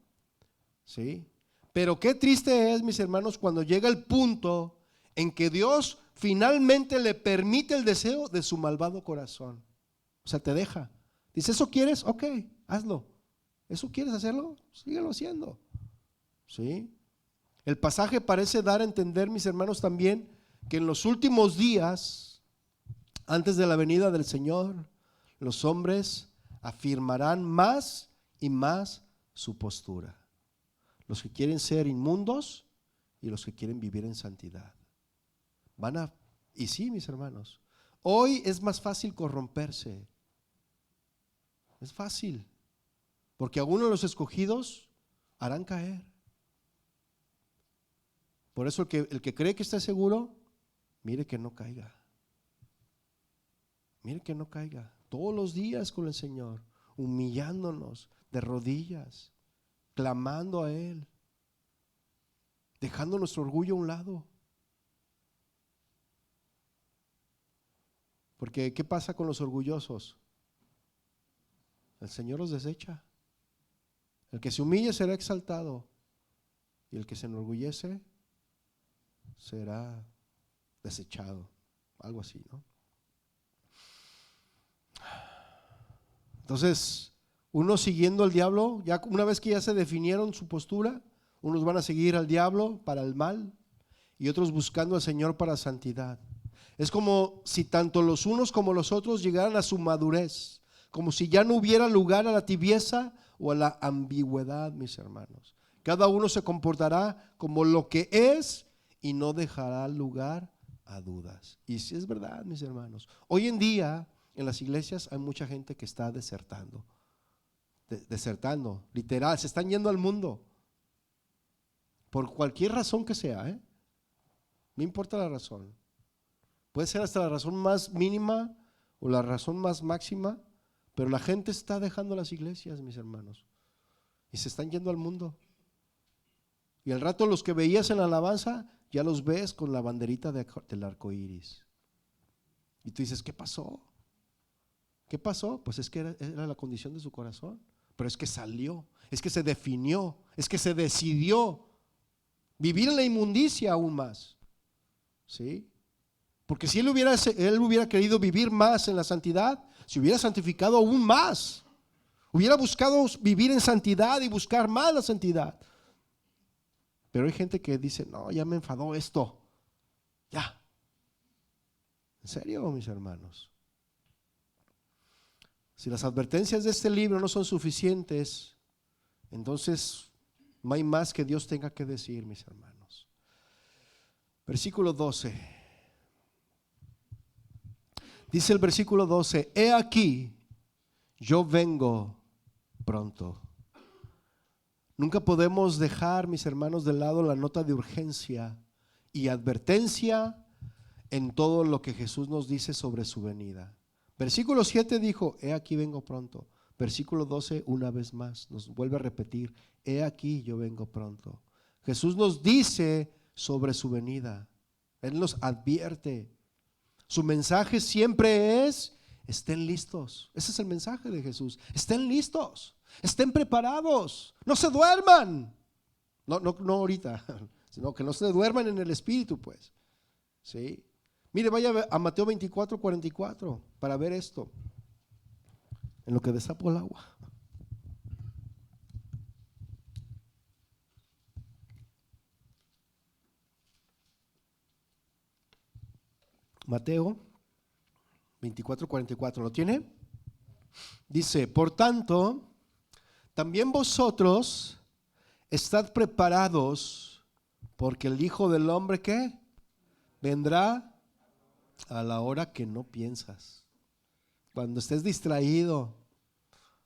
Sí. Pero qué triste es, mis hermanos, cuando llega el punto en que Dios finalmente le permite el deseo de su malvado corazón. O sea, te deja. Dice: ¿eso quieres? Ok, hazlo. ¿Eso quieres hacerlo? Síguelo haciendo. ¿Sí? El pasaje parece dar a entender, mis hermanos, también que en los últimos días, antes de la venida del Señor, los hombres afirmarán más y más su postura. Los que quieren ser inmundos y los que quieren vivir en santidad. Y sí, mis hermanos, hoy es más fácil corromperse. Es fácil, porque algunos de los escogidos harán caer. Por eso el que cree que está seguro, mire que no caiga. Mire que no caiga. Todos los días con el Señor, humillándonos de rodillas, clamando a Él, dejando nuestro orgullo a un lado. Porque ¿qué pasa con los orgullosos? El Señor los desecha. El que se humille será exaltado, y el que se enorgullece será desechado. Algo así, ¿no? Entonces, unos siguiendo al diablo, ya una vez que ya se definieron su postura, unos van a seguir al diablo para el mal y otros buscando al Señor para santidad. Es como si tanto los unos como los otros llegaran a su madurez, como si ya no hubiera lugar a la tibieza o a la ambigüedad, mis hermanos. Cada uno se comportará como lo que es y no dejará lugar a dudas. Y si es verdad, mis hermanos, hoy en día en las iglesias hay mucha gente que está desertando, literal, se están yendo al mundo, por cualquier razón que sea, no importa la razón. Puede ser hasta la razón más mínima o la razón más máxima, pero la gente está dejando las iglesias, mis hermanos, y se están yendo al mundo. Y al rato los que veías en la alabanza, ya los ves con la banderita del arco iris. Y tú dices: ¿qué pasó? ¿Qué pasó? Pues es que era la condición de su corazón. Pero es que salió, es que se definió, es que se decidió vivir en la inmundicia aún más. ¿Sí? Porque si él hubiera querido vivir más en la santidad, se hubiera santificado aún más. Hubiera buscado vivir en santidad y buscar más la santidad. Pero hay gente que dice: no, ya me enfadó esto. Ya. ¿En serio, mis hermanos? Si las advertencias de este libro no son suficientes, entonces no hay más que Dios tenga que decir, mis hermanos. Versículo 12. Dice el versículo 12: he aquí, yo vengo pronto. Nunca podemos dejar, mis hermanos, de lado la nota de urgencia y advertencia en todo lo que Jesús nos dice sobre su venida. Versículo 7 dijo: he aquí vengo pronto. Versículo 12 una vez más nos vuelve a repetir: he aquí yo vengo pronto. Jesús nos dice sobre su venida. Él nos advierte. Su mensaje siempre es: estén listos. Ese es el mensaje de Jesús. Estén listos, estén preparados, no se duerman. No ahorita, sino que no se duerman en el espíritu, pues. ¿Sí? Mire, vaya a Mateo 24:44 para ver esto. En lo que destapo el agua. Mateo 24:44, ¿lo tiene? Dice, por tanto, también vosotros estad preparados, porque el Hijo del Hombre, ¿qué? Vendrá a la hora que no piensas. Cuando estés distraído,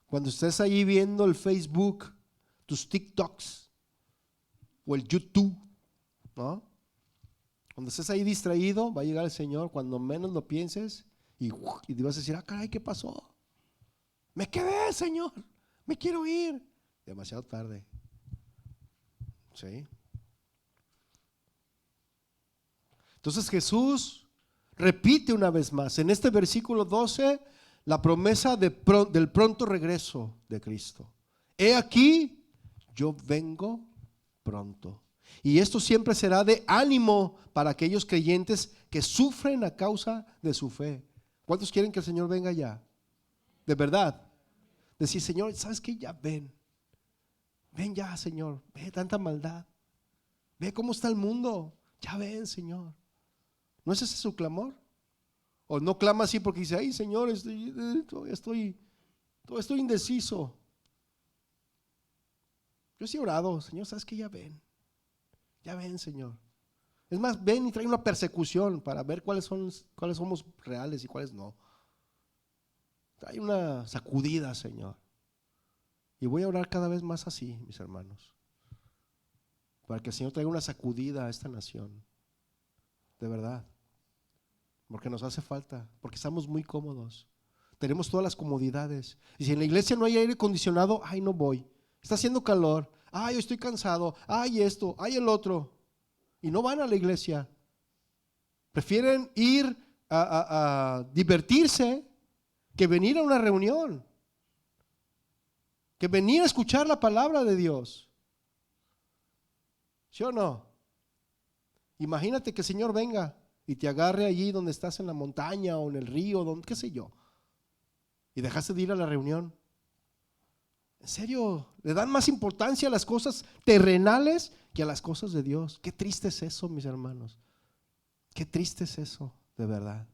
cuando estés ahí viendo el Facebook, tus TikToks o el YouTube, ¿no? Cuando estés ahí distraído, va a llegar el Señor cuando menos lo pienses y te vas a decir, caray, ¿qué pasó? Me quedé, Señor, me quiero ir. Demasiado tarde. ¿Sí? Entonces Jesús repite una vez más en este versículo 12 la promesa del pronto regreso de Cristo. He aquí, yo vengo pronto. Y esto siempre será de ánimo para aquellos creyentes que sufren a causa de su fe. ¿Cuántos quieren que el Señor venga ya? De verdad. Decir, Señor, ¿sabes qué? Ya ven. Ven ya, Señor. Ve tanta maldad. Ve cómo está el mundo. Ya ven, Señor. ¿No es ese su clamor? O no clama así porque dice, ay, Señor, estoy indeciso. Yo sí he orado, Señor, ¿sabes qué? Ya ven. Ya ven, Señor. Es más, ven y trae una persecución para ver cuáles somos reales y cuáles no. Trae una sacudida, Señor. Y voy a orar cada vez más así, mis hermanos, para que el Señor traiga una sacudida a esta nación. De verdad. Porque nos hace falta, porque estamos muy cómodos. Tenemos todas las comodidades. Y si en la iglesia no hay aire acondicionado, ay, no voy. Está haciendo calor. Ay, estoy cansado. Ay, esto, ay, el otro. Y no van a la iglesia. Prefieren ir a divertirse que venir a una reunión, que venir a escuchar la palabra de Dios. ¿Sí o no? Imagínate que el Señor venga y te agarre allí donde estás en la montaña o en el río, donde, qué sé yo, y dejaste de ir a la reunión. En serio, le dan más importancia a las cosas terrenales que a las cosas de Dios. Qué triste es eso, mis hermanos. Qué triste es eso, de verdad.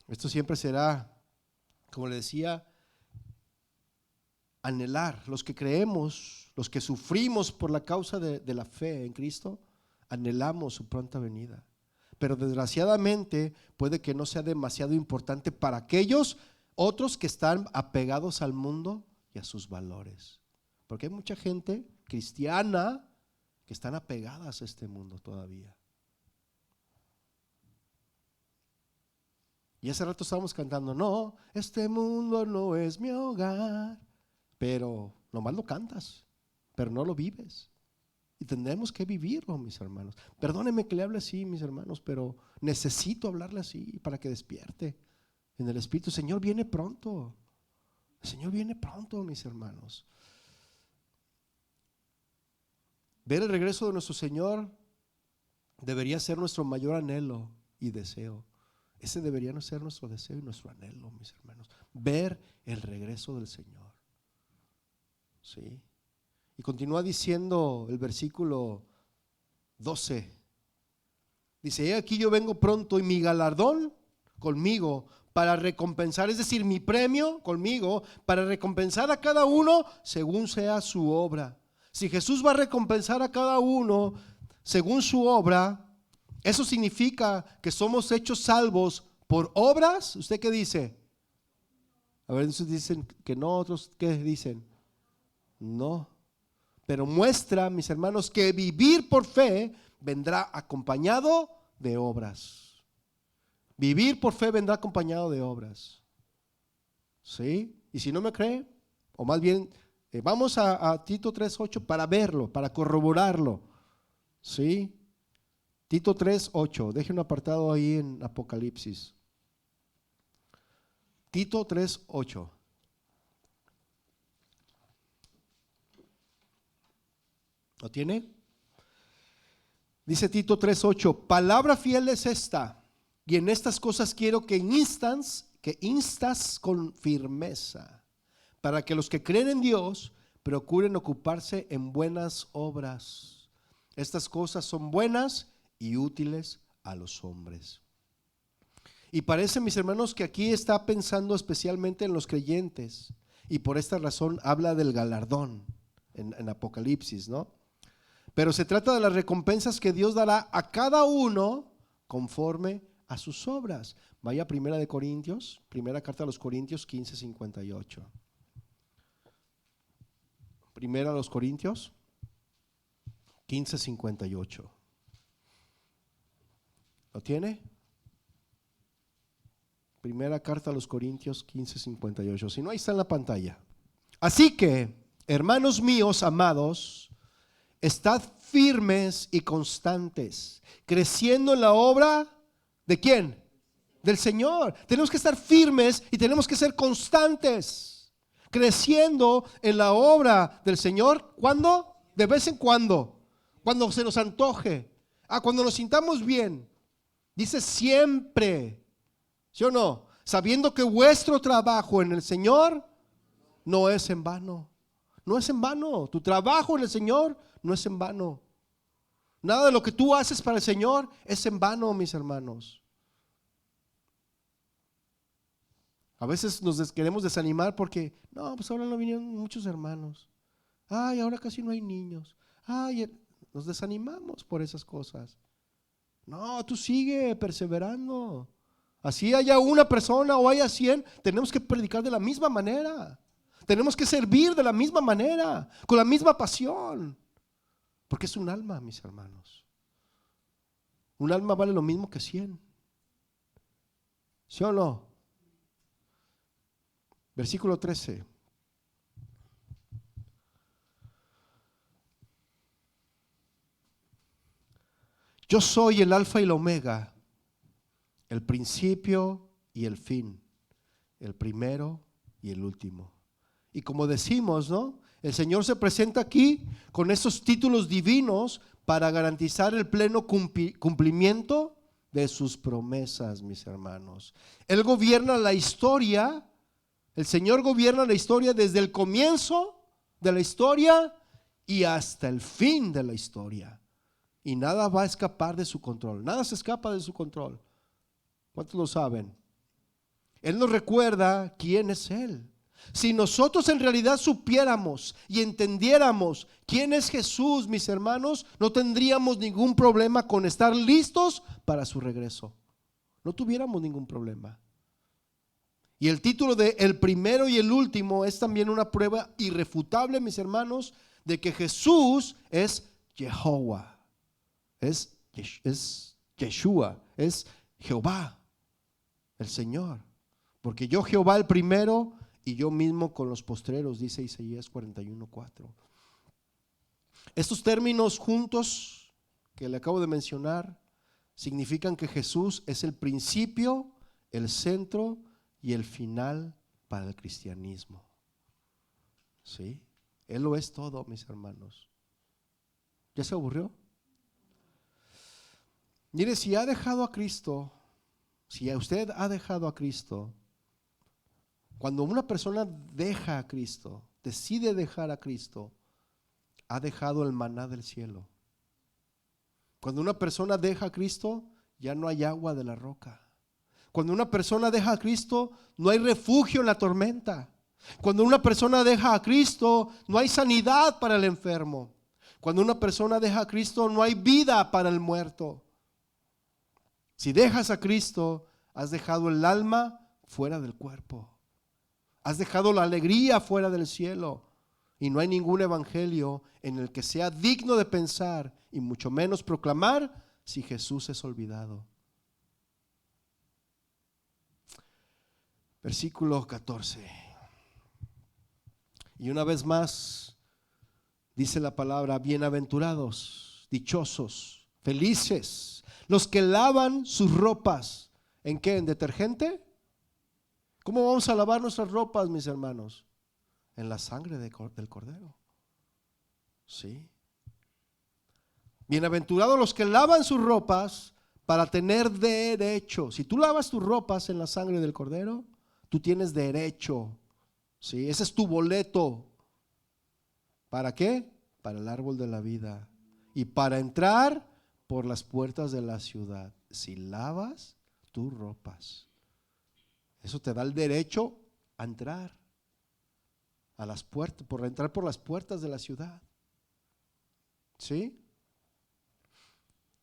Esto siempre será, como le decía, anhelar. Los que creemos, los que sufrimos por la causa de la fe en Cristo, anhelamos su pronta venida. Pero desgraciadamente puede que no sea demasiado importante para aquellos otros que están apegados al mundo y a sus valores. Porque hay mucha gente cristiana que están apegadas a este mundo todavía. Y hace rato estábamos cantando, no, este mundo no es mi hogar. Pero nomás lo cantas, pero no lo vives. Y tendremos que vivirlo, mis hermanos. Perdónenme que le hable así, mis hermanos, pero necesito hablarle así para que despierte en el Espíritu. El Señor viene pronto. El Señor viene pronto, mis hermanos. Ver el regreso de nuestro Señor debería ser nuestro mayor anhelo y deseo. Ese debería ser nuestro deseo y nuestro anhelo, mis hermanos. Ver el regreso del Señor. ¿Sí? Y continúa diciendo el versículo 12. Dice, he aquí yo vengo pronto y mi galardón conmigo para recompensar, es decir, mi premio conmigo para recompensar a cada uno según sea su obra. Si Jesús va a recompensar a cada uno según su obra, eso significa que somos hechos salvos por obras. ¿Usted qué dice? A ver, ustedes dicen que no, otros ¿qué dicen? No, pero muestra, mis hermanos, que vivir por fe vendrá acompañado de obras. Vivir por fe vendrá acompañado de obras. ¿Sí? Y si no me cree, o más bien, vamos a Tito 3:8 para verlo, para corroborarlo. ¿Sí? Tito 3:8. Deje un apartado ahí en Apocalipsis. Tito 3:8. ¿Lo tiene? Dice Tito 3:8, palabra fiel es esta, y en estas cosas quiero que instas con firmeza, para que los que creen en Dios procuren ocuparse en buenas obras. Estas cosas son buenas y útiles a los hombres. Y parece, mis hermanos, que aquí está pensando especialmente en los creyentes, y por esta razón habla del galardón en Apocalipsis, ¿no? Pero se trata de las recompensas que Dios dará a cada uno conforme a sus obras. Vaya primera carta a los Corintios 15:58. Primera a los Corintios 15:58. ¿Lo tiene? Primera carta a los Corintios 15:58. Si no, ahí está en la pantalla. Así que, hermanos míos amados, estad firmes y constantes, creciendo en la obra ¿de quién? Del Señor. Tenemos que estar firmes y tenemos que ser constantes, creciendo en la obra del Señor. ¿Cuándo? De vez en cuando se nos antoje, cuando nos sintamos bien. Dice siempre, ¿sí o no? Sabiendo que vuestro trabajo en el Señor no es en vano. No es en vano. Tu trabajo en el Señor no es en vano. Nada de lo que tú haces para el Señor es en vano, mis hermanos. A veces nos queremos desanimar porque no, pues ahora no vinieron muchos hermanos. Ay, ahora casi no hay niños. Ay, nos desanimamos por esas cosas. No, tú sigue perseverando. Así haya una persona o haya 100, tenemos que predicar de la misma manera. Tenemos que servir de la misma manera, con la misma pasión. Porque es un alma, mis hermanos. Un alma vale lo mismo que 100. ¿Sí o no? Versículo 13. Yo soy el alfa y el omega, el principio y el fin, el primero y el último. Y como decimos, ¿no? El Señor se presenta aquí con esos títulos divinos para garantizar el pleno cumplimiento de sus promesas, mis hermanos. Él gobierna la historia, el Señor gobierna la historia desde el comienzo de la historia y hasta el fin de la historia. Y nada va a escapar de su control, nada se escapa de su control. ¿Cuántos lo saben? Él nos recuerda quién es Él. Si nosotros en realidad supiéramos y entendiéramos quién es Jesús, mis hermanos, no tendríamos ningún problema con estar listos para su regreso. No tuviéramos ningún problema. Y el título de El primero y el último es también una prueba irrefutable, mis hermanos, de que Jesús es Jehová, es Yeshua, es Jehová, el Señor. Porque yo Jehová el primero y yo mismo con los postreros, dice Isaías 41:4. Estos términos juntos que le acabo de mencionar significan que Jesús es el principio, el centro y el final para el cristianismo. ¿Sí? Él lo es todo, mis hermanos. ¿Ya se aburrió? Mire, si ha dejado a Cristo, si usted ha dejado a Cristo, cuando una persona deja a Cristo, decide dejar a Cristo, ha dejado el maná del cielo. Cuando una persona deja a Cristo, ya no hay agua de la roca. Cuando una persona deja a Cristo, no hay refugio en la tormenta. Cuando una persona deja a Cristo, no hay sanidad para el enfermo. Cuando una persona deja a Cristo, no hay vida para el muerto. Si dejas a Cristo, has dejado el alma fuera del cuerpo. Has dejado la alegría fuera del cielo. Y no hay ningún evangelio en el que sea digno de pensar y mucho menos proclamar si Jesús es olvidado. Versículo 14. Y una vez más dice la palabra: bienaventurados, dichosos, Felices los que lavan sus ropas. ¿En qué? ¿En detergente? ¿Cómo vamos a lavar nuestras ropas, mis hermanos? En la sangre del Cordero. Sí. Bienaventurados los que lavan sus ropas para tener derecho. Si tú lavas tus ropas en la sangre del Cordero, tú tienes derecho. ¿Sí? Ese es tu boleto. ¿Para qué? Para el árbol de la vida y para entrar por las puertas de la ciudad. Si lavas tus ropas, eso te da el derecho a entrar a las puertas, por entrar por las puertas de la ciudad. ¿Sí?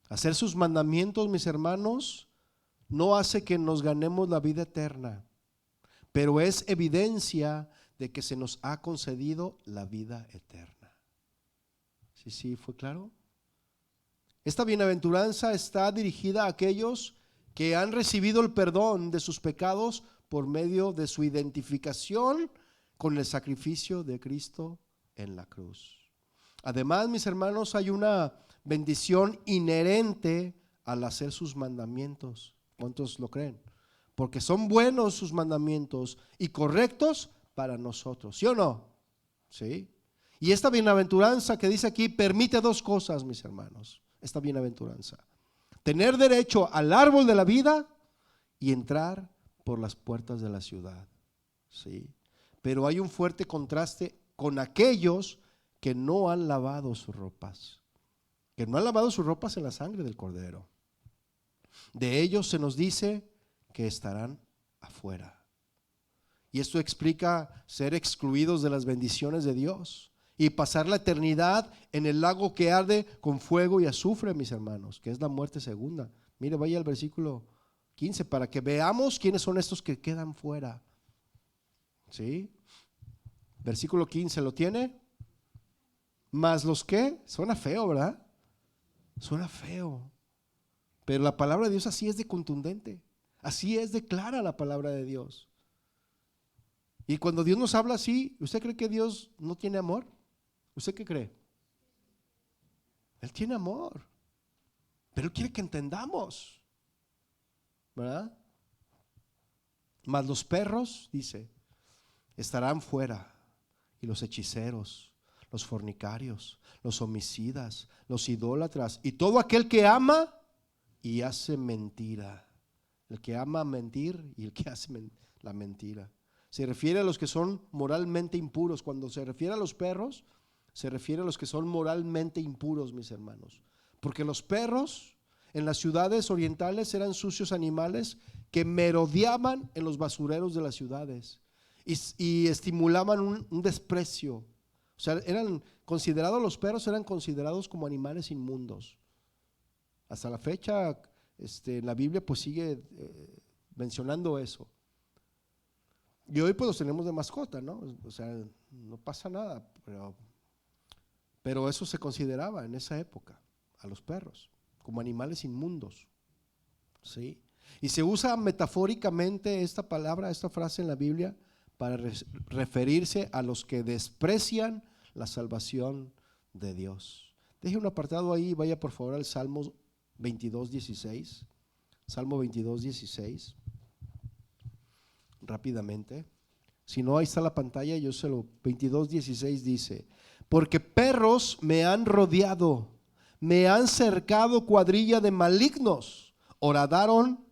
Hacer sus mandamientos, mis hermanos, no hace que nos ganemos la vida eterna, pero es evidencia de que se nos ha concedido la vida eterna. ¿Sí fue claro? Esta bienaventuranza está dirigida a aquellos que han recibido el perdón de sus pecados por medio de su identificación con el sacrificio de Cristo en la cruz. Además, mis hermanos, hay una bendición inherente al hacer sus mandamientos. ¿Cuántos lo creen? Porque son buenos sus mandamientos y correctos para nosotros, ¿sí o no? Sí. Y esta bienaventuranza que dice aquí permite dos cosas, mis hermanos. Esta bienaventuranza: tener derecho al árbol de la vida y entrar por las puertas de la ciudad. Sí. Pero hay un fuerte contraste con aquellos que no han lavado sus ropas, que no han lavado sus ropas en la sangre del Cordero. De ellos se nos dice que estarán afuera. Y esto explica ser excluidos de las bendiciones de Dios y pasar la eternidad en el lago que arde con fuego y azufre, mis hermanos, que es la muerte segunda. Mire, vaya al versículo 15 para que veamos quiénes son estos que quedan fuera. ¿Sí? Versículo 15, ¿lo tiene? Mas los que, suena feo, ¿verdad? Suena feo. Pero la palabra de Dios así es de contundente. Así es de clara la palabra de Dios. Y cuando Dios nos habla así, ¿usted cree que Dios no tiene amor? ¿Usted qué cree? Él tiene amor, pero Él quiere que entendamos, ¿verdad? Mas los perros, dice, estarán fuera, y los hechiceros, los fornicarios, los homicidas, los idólatras y todo aquel que ama y hace mentira. El que ama mentir y el que hace la mentira. Se refiere a los que son moralmente impuros. Cuando se refiere a los perros, se refiere a los que son moralmente impuros, mis hermanos. Porque los perros en las ciudades orientales eran sucios animales que merodeaban en los basureros de las ciudades y estimulaban un desprecio. O sea, los perros eran considerados como animales inmundos. Hasta la fecha, la Biblia pues sigue mencionando eso. Y hoy pues los tenemos de mascota, ¿no? O sea, no pasa nada, pero eso se consideraba en esa época a los perros como animales inmundos, ¿sí? Y se usa metafóricamente esta palabra, esta frase en la Biblia para referirse a los que desprecian la salvación de Dios. Deje un apartado ahí, vaya por favor al Salmo 22:16. Salmo 22:16. Rápidamente. Si no, ahí está la pantalla, 22:16 dice: porque perros me han rodeado, me han cercado cuadrilla de malignos, horadaron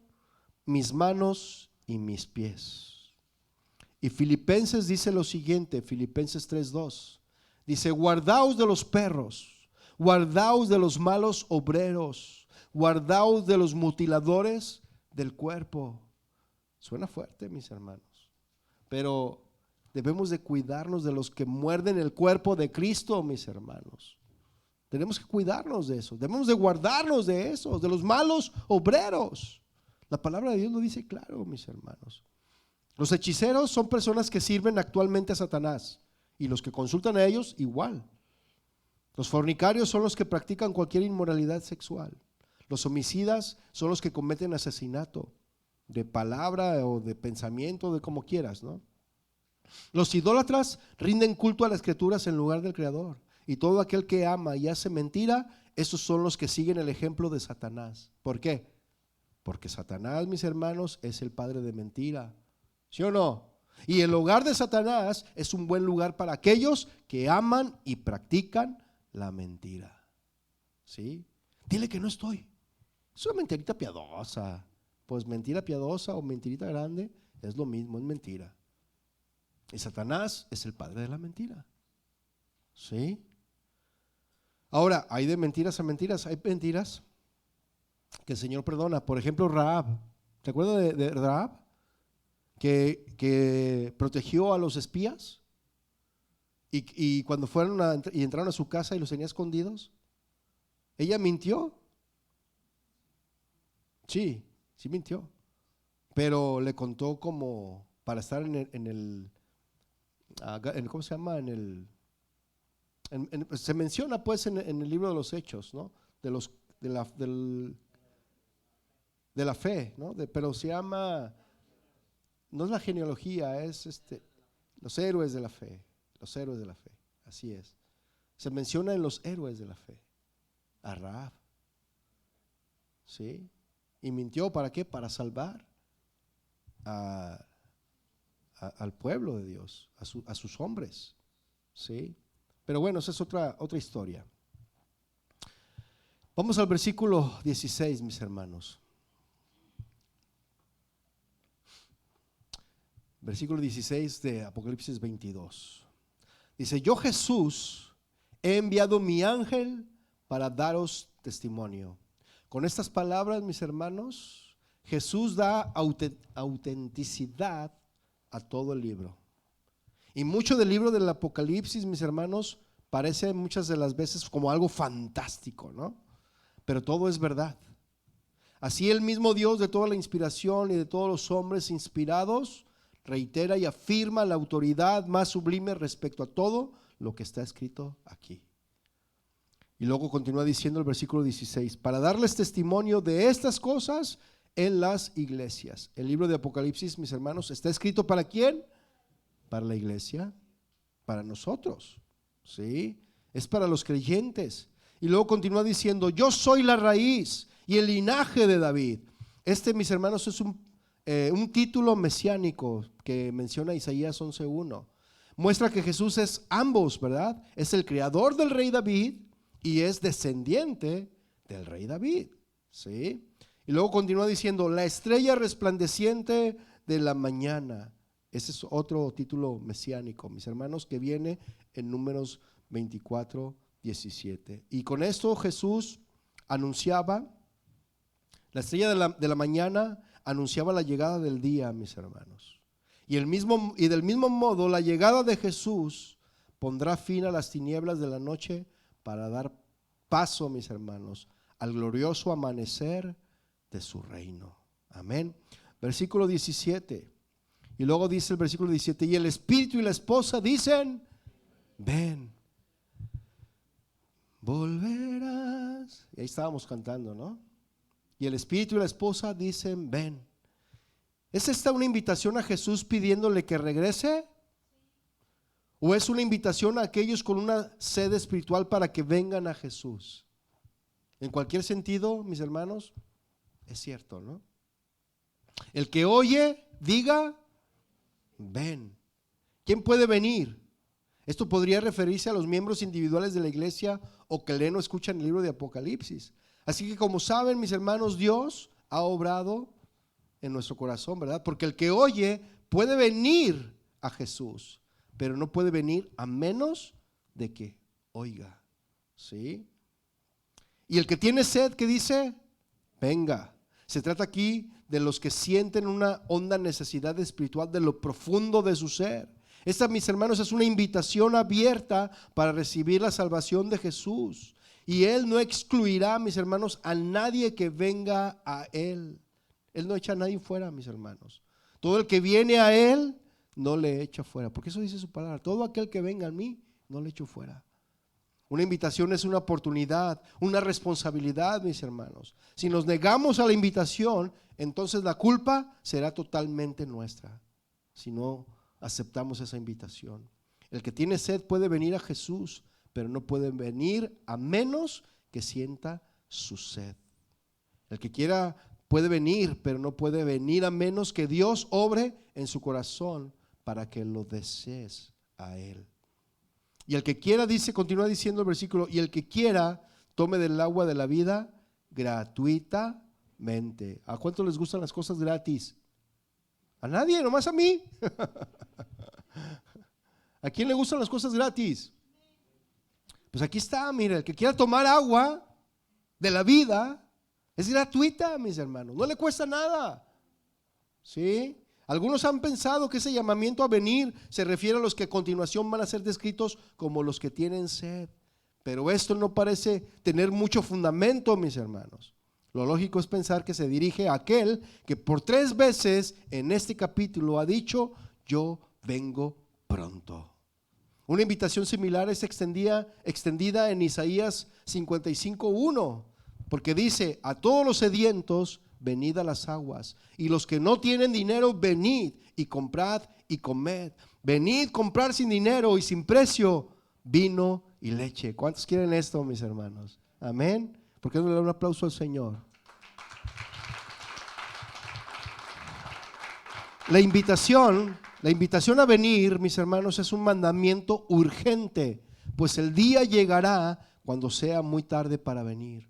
mis manos y mis pies. Y Filipenses dice lo siguiente, Filipenses 3:2, dice: guardaos de los perros, guardaos de los malos obreros, guardaos de los mutiladores del cuerpo. Suena fuerte, mis hermanos, pero debemos de cuidarnos de los que muerden el cuerpo de Cristo, mis hermanos. Tenemos que cuidarnos de eso, debemos de guardarnos de esos, de los malos obreros. La palabra de Dios lo dice claro, mis hermanos. Los hechiceros son personas que sirven actualmente a Satanás y los que consultan a ellos igual. Los fornicarios son los que practican cualquier inmoralidad sexual. Los homicidas son los que cometen asesinato de palabra o de pensamiento, de como quieras, ¿no? Los idólatras rinden culto a las criaturas en lugar del Creador, y todo aquel que ama y hace mentira esos son los que siguen el ejemplo de Satanás. ¿Por qué? Porque Satanás, mis hermanos, es el padre de mentira. ¿Sí o no? Y el hogar de Satanás es un buen lugar para aquellos que aman y practican la mentira. ¿Sí? Dile que no estoy. Es una mentirita piadosa. Pues mentira piadosa o mentirita grande es lo mismo, es mentira. Y Satanás es el padre de la mentira. ¿Sí? Ahora, hay de mentiras a mentiras. Hay mentiras que el Señor perdona. Por ejemplo, Rahab. ¿Te acuerdas de Rahab? Que protegió a los espías y cuando fueron y entraron a su casa y los tenía escondidos. ¿Ella mintió? Sí, sí mintió. Pero le contó como para estar ¿cómo se llama? Se menciona pues en el libro de los Hechos, ¿no? De la fe, ¿no? Pero se llama, no es la genealogía, es los héroes de la fe, los héroes de la fe, así es. Se menciona en los héroes de la fe, a Rahab, ¿sí? Y mintió, ¿para qué? Para salvar al pueblo de Dios, a sus hombres, ¿sí? Pero bueno, esa es otra historia. Vamos al versículo 16, mis hermanos. Versículo 16 de Apocalipsis 22. Dice: yo, Jesús, he enviado mi ángel para daros testimonio. Con estas palabras, mis hermanos, Jesús da autenticidad a todo el libro. Y mucho del libro del Apocalipsis, mis hermanos, parece muchas de las veces como algo fantástico, ¿no? Pero todo es verdad. Así el mismo Dios de toda la inspiración y de todos los hombres inspirados reitera y afirma la autoridad más sublime respecto a todo lo que está escrito aquí. Y luego continúa diciendo el versículo 16: para darles testimonio de estas cosas en las iglesias. El libro de Apocalipsis, mis hermanos, está escrito ¿para quién? Para la iglesia, para nosotros, ¿sí? Es para los creyentes. Y luego continúa diciendo: yo soy la raíz y el linaje de David. Mis hermanos, es un título mesiánico que menciona Isaías 11:1. Muestra que Jesús es ambos, ¿verdad? Es el creador del rey David y es descendiente del rey David, ¿sí? Y luego continúa diciendo: la estrella resplandeciente de la mañana. Ese es otro título mesiánico, mis hermanos, que viene en Números 24:17. Y con esto Jesús anunciaba, la estrella de la mañana anunciaba la llegada del día, mis hermanos. Y del mismo modo, la llegada de Jesús pondrá fin a las tinieblas de la noche para dar paso, mis hermanos, al glorioso amanecer de su reino. Amén. Versículo 17. Y luego dice el versículo 17: y el espíritu y la esposa dicen: ven. Volverás. Y ahí estábamos cantando, ¿no? Y el espíritu y la esposa dicen: ven. ¿Es esta una invitación a Jesús pidiéndole que regrese? ¿O es una invitación a aquellos con una sed espiritual para que vengan a Jesús? En cualquier sentido, mis hermanos, es cierto, ¿no? El que oye, diga: ven. ¿Quién puede venir? Esto podría referirse a los miembros individuales de la iglesia o que leen o escuchan el libro de Apocalipsis. Así que, como saben, mis hermanos, Dios ha obrado en nuestro corazón, ¿verdad? Porque el que oye puede venir a Jesús, pero no puede venir a menos de que oiga, ¿sí? Y el que tiene sed, ¿qué dice? Venga. Se trata aquí de los que sienten una honda necesidad espiritual de lo profundo de su ser. Esta, mis hermanos, es una invitación abierta para recibir la salvación de Jesús. Y Él no excluirá, mis hermanos, a nadie que venga a Él. Él no echa a nadie fuera, mis hermanos. Todo el que viene a Él, no le echa fuera. Porque eso dice su palabra: todo aquel que venga a mí, no le echo fuera. Una invitación es una oportunidad, una responsabilidad, mis hermanos. Si nos negamos a la invitación, entonces la culpa será totalmente nuestra, si no aceptamos esa invitación. El que tiene sed puede venir a Jesús, pero no puede venir a menos que sienta su sed. El que quiera puede venir, pero no puede venir a menos que Dios obre en su corazón para que lo desees a Él. Y el que quiera, dice, continúa diciendo el versículo, y el que quiera tome del agua de la vida gratuitamente. ¿A cuánto les gustan las cosas gratis? A nadie, nomás a mí. ¿A quién le gustan las cosas gratis? Pues aquí está, mira, el que quiera tomar agua de la vida es gratuita, mis hermanos, no le cuesta nada. ¿Sí? Algunos han pensado que ese llamamiento a venir se refiere a los que a continuación van a ser descritos como los que tienen sed. Pero esto no parece tener mucho fundamento, mis hermanos. Lo lógico es pensar que se dirige a aquel que por 3 veces en este capítulo ha dicho: yo vengo pronto. Una invitación similar es extendida en Isaías 55:1, porque dice: a todos los sedientos venid a las aguas, y los que no tienen dinero, venid y comprad y comed. Venid, comprar sin dinero y sin precio vino y leche. ¿Cuántos quieren esto, mis hermanos? Amén. ¿Por qué no le dan un aplauso al Señor? La invitación a venir, mis hermanos, es un mandamiento urgente, pues el día llegará cuando sea muy tarde para venir.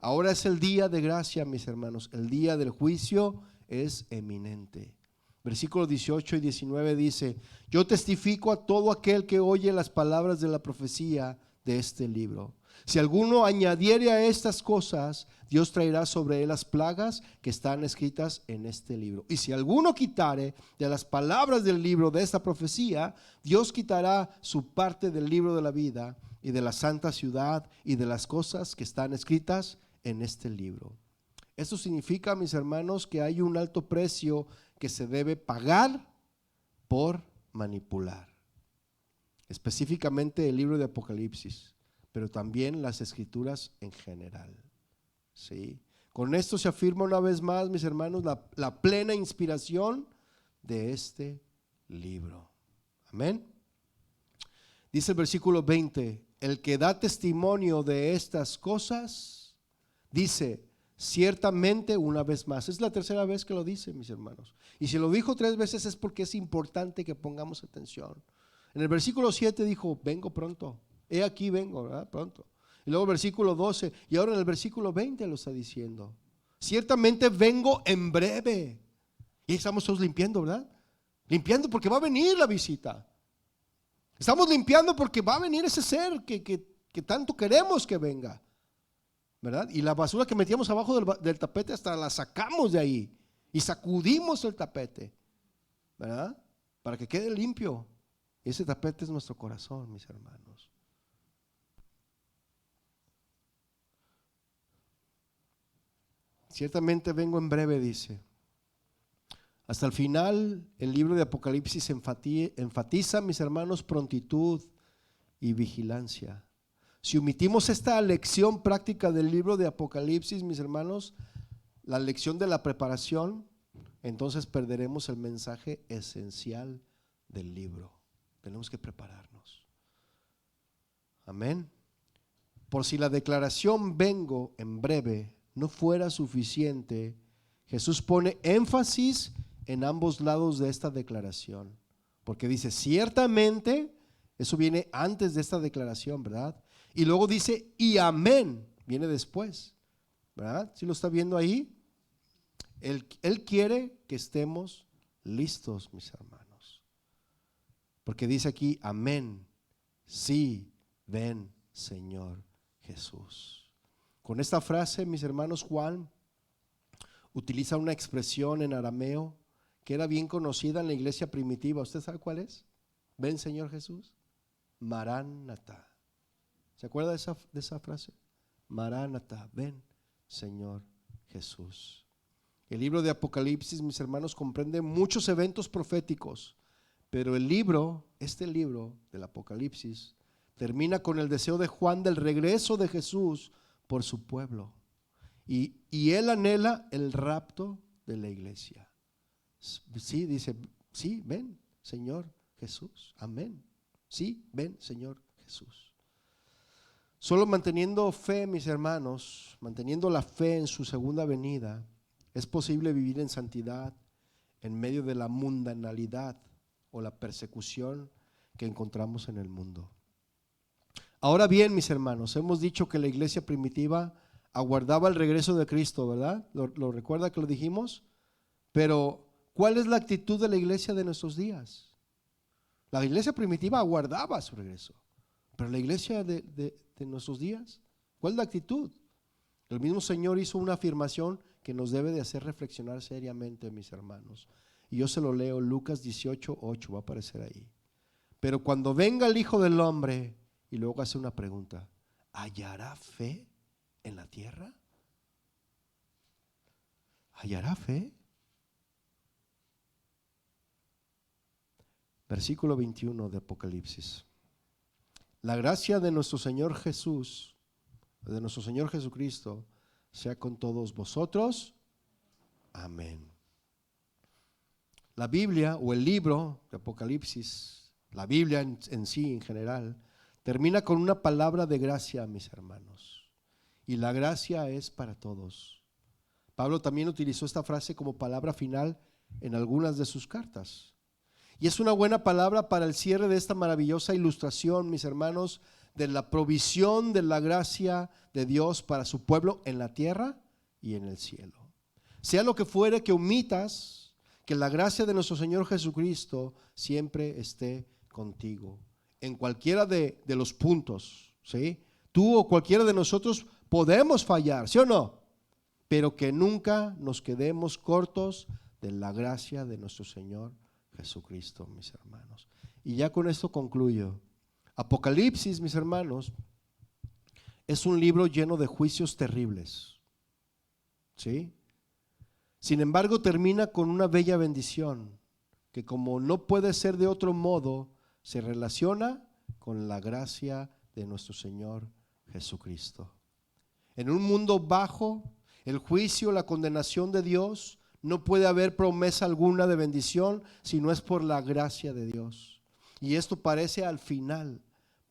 Ahora es el día de gracia, mis hermanos. El día del juicio es eminente. Versículos 18 y 19 dice: yo testifico a todo aquel que oye las palabras de la profecía de este libro. Si alguno añadiere a estas cosas, Dios traerá sobre él las plagas que están escritas en este libro. Y si alguno quitare de las palabras del libro de esta profecía, Dios quitará su parte del libro de la vida y de la santa ciudad y de las cosas que están escritas en este libro. Esto significa, mis hermanos, que hay un alto precio que se debe pagar por manipular. Específicamente el libro de Apocalipsis, pero también las escrituras en general. ¿Sí? Con esto se afirma una vez más, mis hermanos, la plena inspiración de este libro. Amén. Dice el versículo 20: el que da testimonio de estas cosas, dice, ciertamente una vez más. Es la tercera vez que lo dice, mis hermanos. Y si lo dijo 3 veces es porque es importante que pongamos atención. En el versículo 7 dijo: vengo pronto. He aquí vengo, ¿verdad? Pronto. Y luego el versículo 12, y ahora en el versículo 20 lo está diciendo: ciertamente vengo en breve. Y estamos todos limpiando, ¿verdad? Limpiando porque va a venir la visita. Estamos limpiando porque va a venir ese ser que tanto queremos que venga, ¿verdad? Y la basura que metíamos abajo del tapete hasta la sacamos de ahí y sacudimos el tapete, ¿verdad? Para que quede limpio. Ese tapete es nuestro corazón, mis hermanos. Ciertamente vengo en breve, dice. Hasta el final, el libro de Apocalipsis enfatiza, mis hermanos, prontitud y vigilancia. Si omitimos esta lección práctica del libro de Apocalipsis, mis hermanos, la lección de la preparación, entonces perderemos el mensaje esencial del libro. Tenemos que prepararnos. Amén. Por si la declaración vengo en breve no fuera suficiente, Jesús pone énfasis en ambos lados de esta declaración, porque dice ciertamente, eso viene antes de esta declaración, ¿verdad? Y luego dice y amén, viene después, ¿verdad? ¿Sí lo está viendo ahí? Él quiere que estemos listos, mis hermanos, porque dice aquí amén, sí, ven Señor Jesús. Con esta frase, mis hermanos, Juan utiliza una expresión en arameo que era bien conocida en la iglesia primitiva. ¿Usted sabe cuál es? Ven Señor Jesús. Maránata. ¿Se acuerda de esa frase? Maránata, ven Señor Jesús. El libro de Apocalipsis, mis hermanos, comprende muchos eventos proféticos, pero el libro, este libro del Apocalipsis, termina con el deseo de Juan del regreso de Jesús por su pueblo. Y él anhela el rapto de la iglesia. Sí, dice, sí, ven Señor Jesús, amén. Sí, ven Señor Jesús. Solo manteniendo fe, mis hermanos, manteniendo la fe en su segunda venida, es posible vivir en santidad en medio de la mundanalidad o la persecución que encontramos en el mundo. Ahora bien, mis hermanos, hemos dicho que la iglesia primitiva aguardaba el regreso de Cristo, ¿verdad? ¿Lo recuerda que lo dijimos? Pero, ¿cuál es la actitud de la iglesia de nuestros días? La iglesia primitiva aguardaba su regreso, pero la iglesia de nuestros días, ¿cuál es la actitud? El mismo Señor hizo una afirmación que nos debe de hacer reflexionar seriamente, mis hermanos. Y yo se lo leo, Lucas 18:8, va a aparecer ahí. Pero cuando venga el Hijo del Hombre, y luego hace una pregunta, ¿hallará fe en la tierra? ¿Hallará fe? Versículo 21 de Apocalipsis. La gracia de nuestro Señor Jesús, de nuestro Señor Jesucristo, sea con todos vosotros. Amén. La Biblia o el libro de Apocalipsis, la Biblia en sí en general, termina con una palabra de gracia, mis hermanos. Y la gracia es para todos. Pablo también utilizó esta frase como palabra final en algunas de sus cartas. Y es una buena palabra para el cierre de esta maravillosa ilustración, mis hermanos, de la provisión de la gracia de Dios para su pueblo en la tierra y en el cielo. Sea lo que fuere que omitas, que la gracia de nuestro Señor Jesucristo siempre esté contigo, en cualquiera de los puntos, ¿sí? Tú o cualquiera de nosotros podemos fallar, ¿sí o no? Pero que nunca nos quedemos cortos de la gracia de nuestro Señor Jesucristo, mis hermanos. Y ya con esto concluyo. Apocalipsis, mis hermanos, es un libro lleno de juicios terribles, ¿sí? Sin embargo, termina con una bella bendición, que como no puede ser de otro modo, se relaciona con la gracia de nuestro Señor Jesucristo. En un mundo bajo, el juicio, la condenación de Dios, no puede haber promesa alguna de bendición si no es por la gracia de Dios. Y esto parece al final,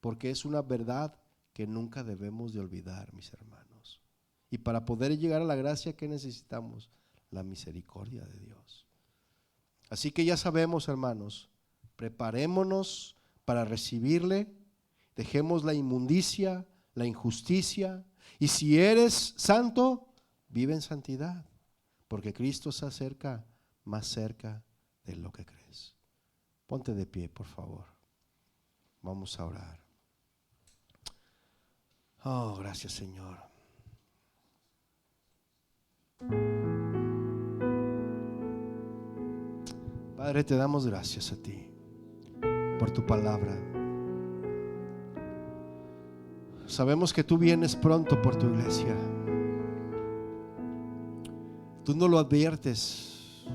porque es una verdad que nunca debemos de olvidar, mis hermanos. Y para poder llegar a la gracia, ¿qué necesitamos? La misericordia de Dios. Así que ya sabemos, hermanos, preparémonos para recibirle, dejemos la inmundicia, la injusticia, y si eres santo, vive en santidad, porque Cristo se acerca más cerca de lo que crees. Ponte de pie, por favor. Vamos a orar. Oh, gracias, Señor. Padre, te damos gracias a ti por tu palabra. Sabemos que tú vienes pronto por tu iglesia. Tú no lo adviertes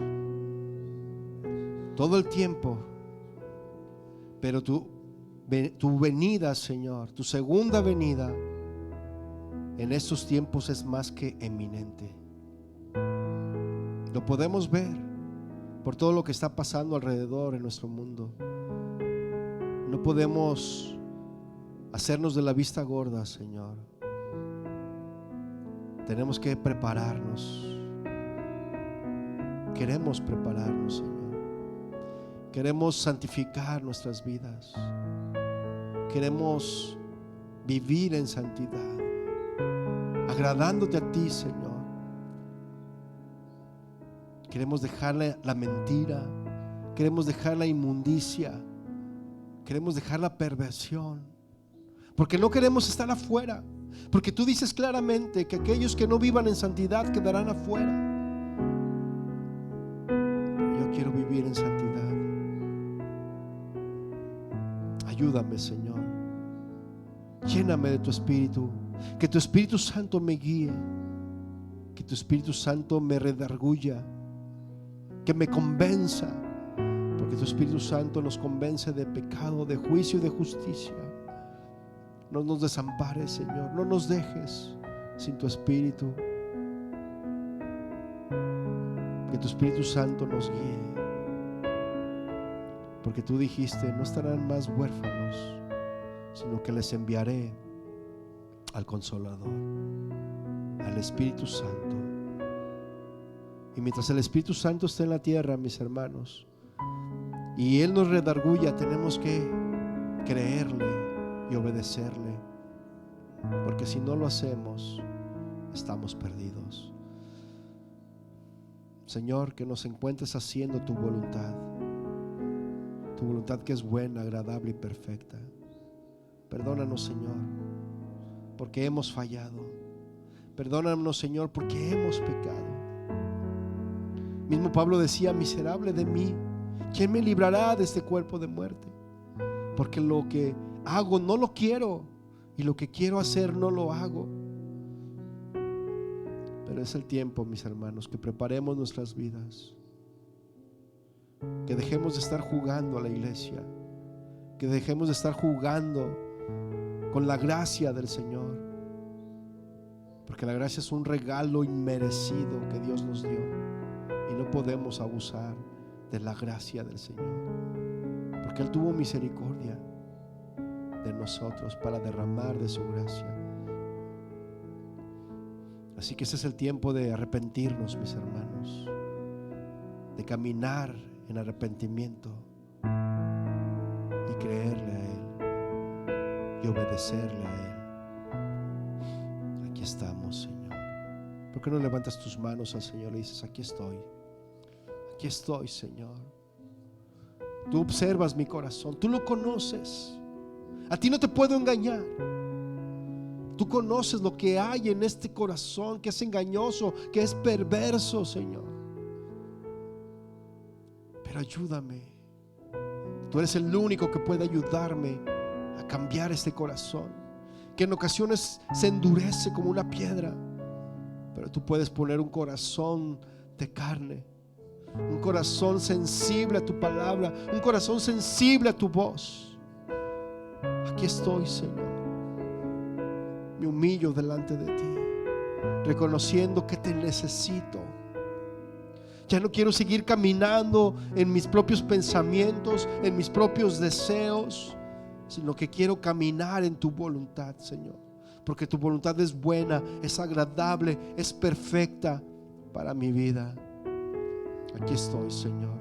todo el tiempo, pero tu venida, Señor, tu segunda venida en estos tiempos es más que eminente. Lo podemos ver por todo lo que está pasando alrededor en nuestro mundo. No podemos hacernos de la vista gorda, Señor. Tenemos que prepararnos. Queremos prepararnos, Señor. Queremos santificar nuestras vidas. Queremos vivir en santidad, agradándote a ti, Señor. Queremos dejar la mentira, queremos dejar la inmundicia, queremos dejar la perversión, porque no queremos estar afuera, porque tú dices claramente que aquellos que no vivan en santidad quedarán afuera. Yo quiero vivir en santidad. Ayúdame, Señor. Lléname de tu Espíritu, que tu Espíritu Santo me guíe, que tu Espíritu Santo me redarguya, que me convenza, porque tu Espíritu Santo nos convence de pecado, de juicio y de justicia. No nos desampares, Señor, no nos dejes sin tu Espíritu. Que tu Espíritu Santo nos guíe, porque tú dijiste: no estarán más huérfanos, sino que les enviaré al Consolador, al Espíritu Santo. Y mientras el Espíritu Santo esté en la tierra, mis hermanos, y Él nos redarguya, tenemos que creerle y obedecerle, porque si no lo hacemos, estamos perdidos. Señor, que nos encuentres haciendo tu voluntad que es buena, agradable y perfecta. Perdónanos, Señor, porque hemos fallado. Perdónanos, Señor, porque hemos pecado. Mismo Pablo decía: miserable de mí, ¿quién me librará de este cuerpo de muerte? Porque lo que hago no lo quiero, y lo que quiero hacer no lo hago. Pero es el tiempo, mis hermanos, que preparemos nuestras vidas, que dejemos de estar jugando a la iglesia, que dejemos de estar jugando con la gracia del Señor, porque la gracia es un regalo inmerecido que Dios nos dio, y no podemos abusar de la gracia del Señor, porque Él tuvo misericordia de nosotros para derramar de su gracia. Así que ese es el tiempo de arrepentirnos, mis hermanos, de caminar en arrepentimiento y creerle a Él y obedecerle a Él. Aquí estamos, Señor. ¿Por qué no levantas tus manos al Señor y dices: aquí estoy, Señor? Tú observas mi corazón, tú lo conoces, a ti no te puedo engañar. Tú conoces lo que hay en este corazón, que es engañoso, que es perverso, Señor. Pero ayúdame. Tú eres el único que puede ayudarme a cambiar este corazón, que en ocasiones se endurece como una piedra. Pero tú puedes poner un corazón de carne, un corazón sensible a tu palabra, un corazón sensible a tu voz. Aquí estoy, Señor. Me humillo delante de ti, reconociendo que te necesito. Ya no quiero seguir caminando en mis propios pensamientos, en mis propios deseos, sino que quiero caminar en tu voluntad, Señor, porque tu voluntad es buena, es agradable, es perfecta para mi vida. Aquí estoy, Señor.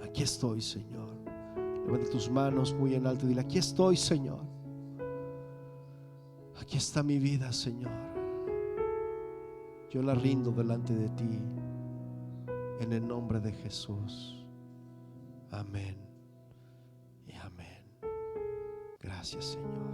Aquí estoy, Señor. Levanta tus manos muy en alto y dile: aquí estoy, Señor. Aquí está mi vida, Señor. Yo la rindo delante de ti, en el nombre de Jesús. Amén y amén. Gracias, Señor.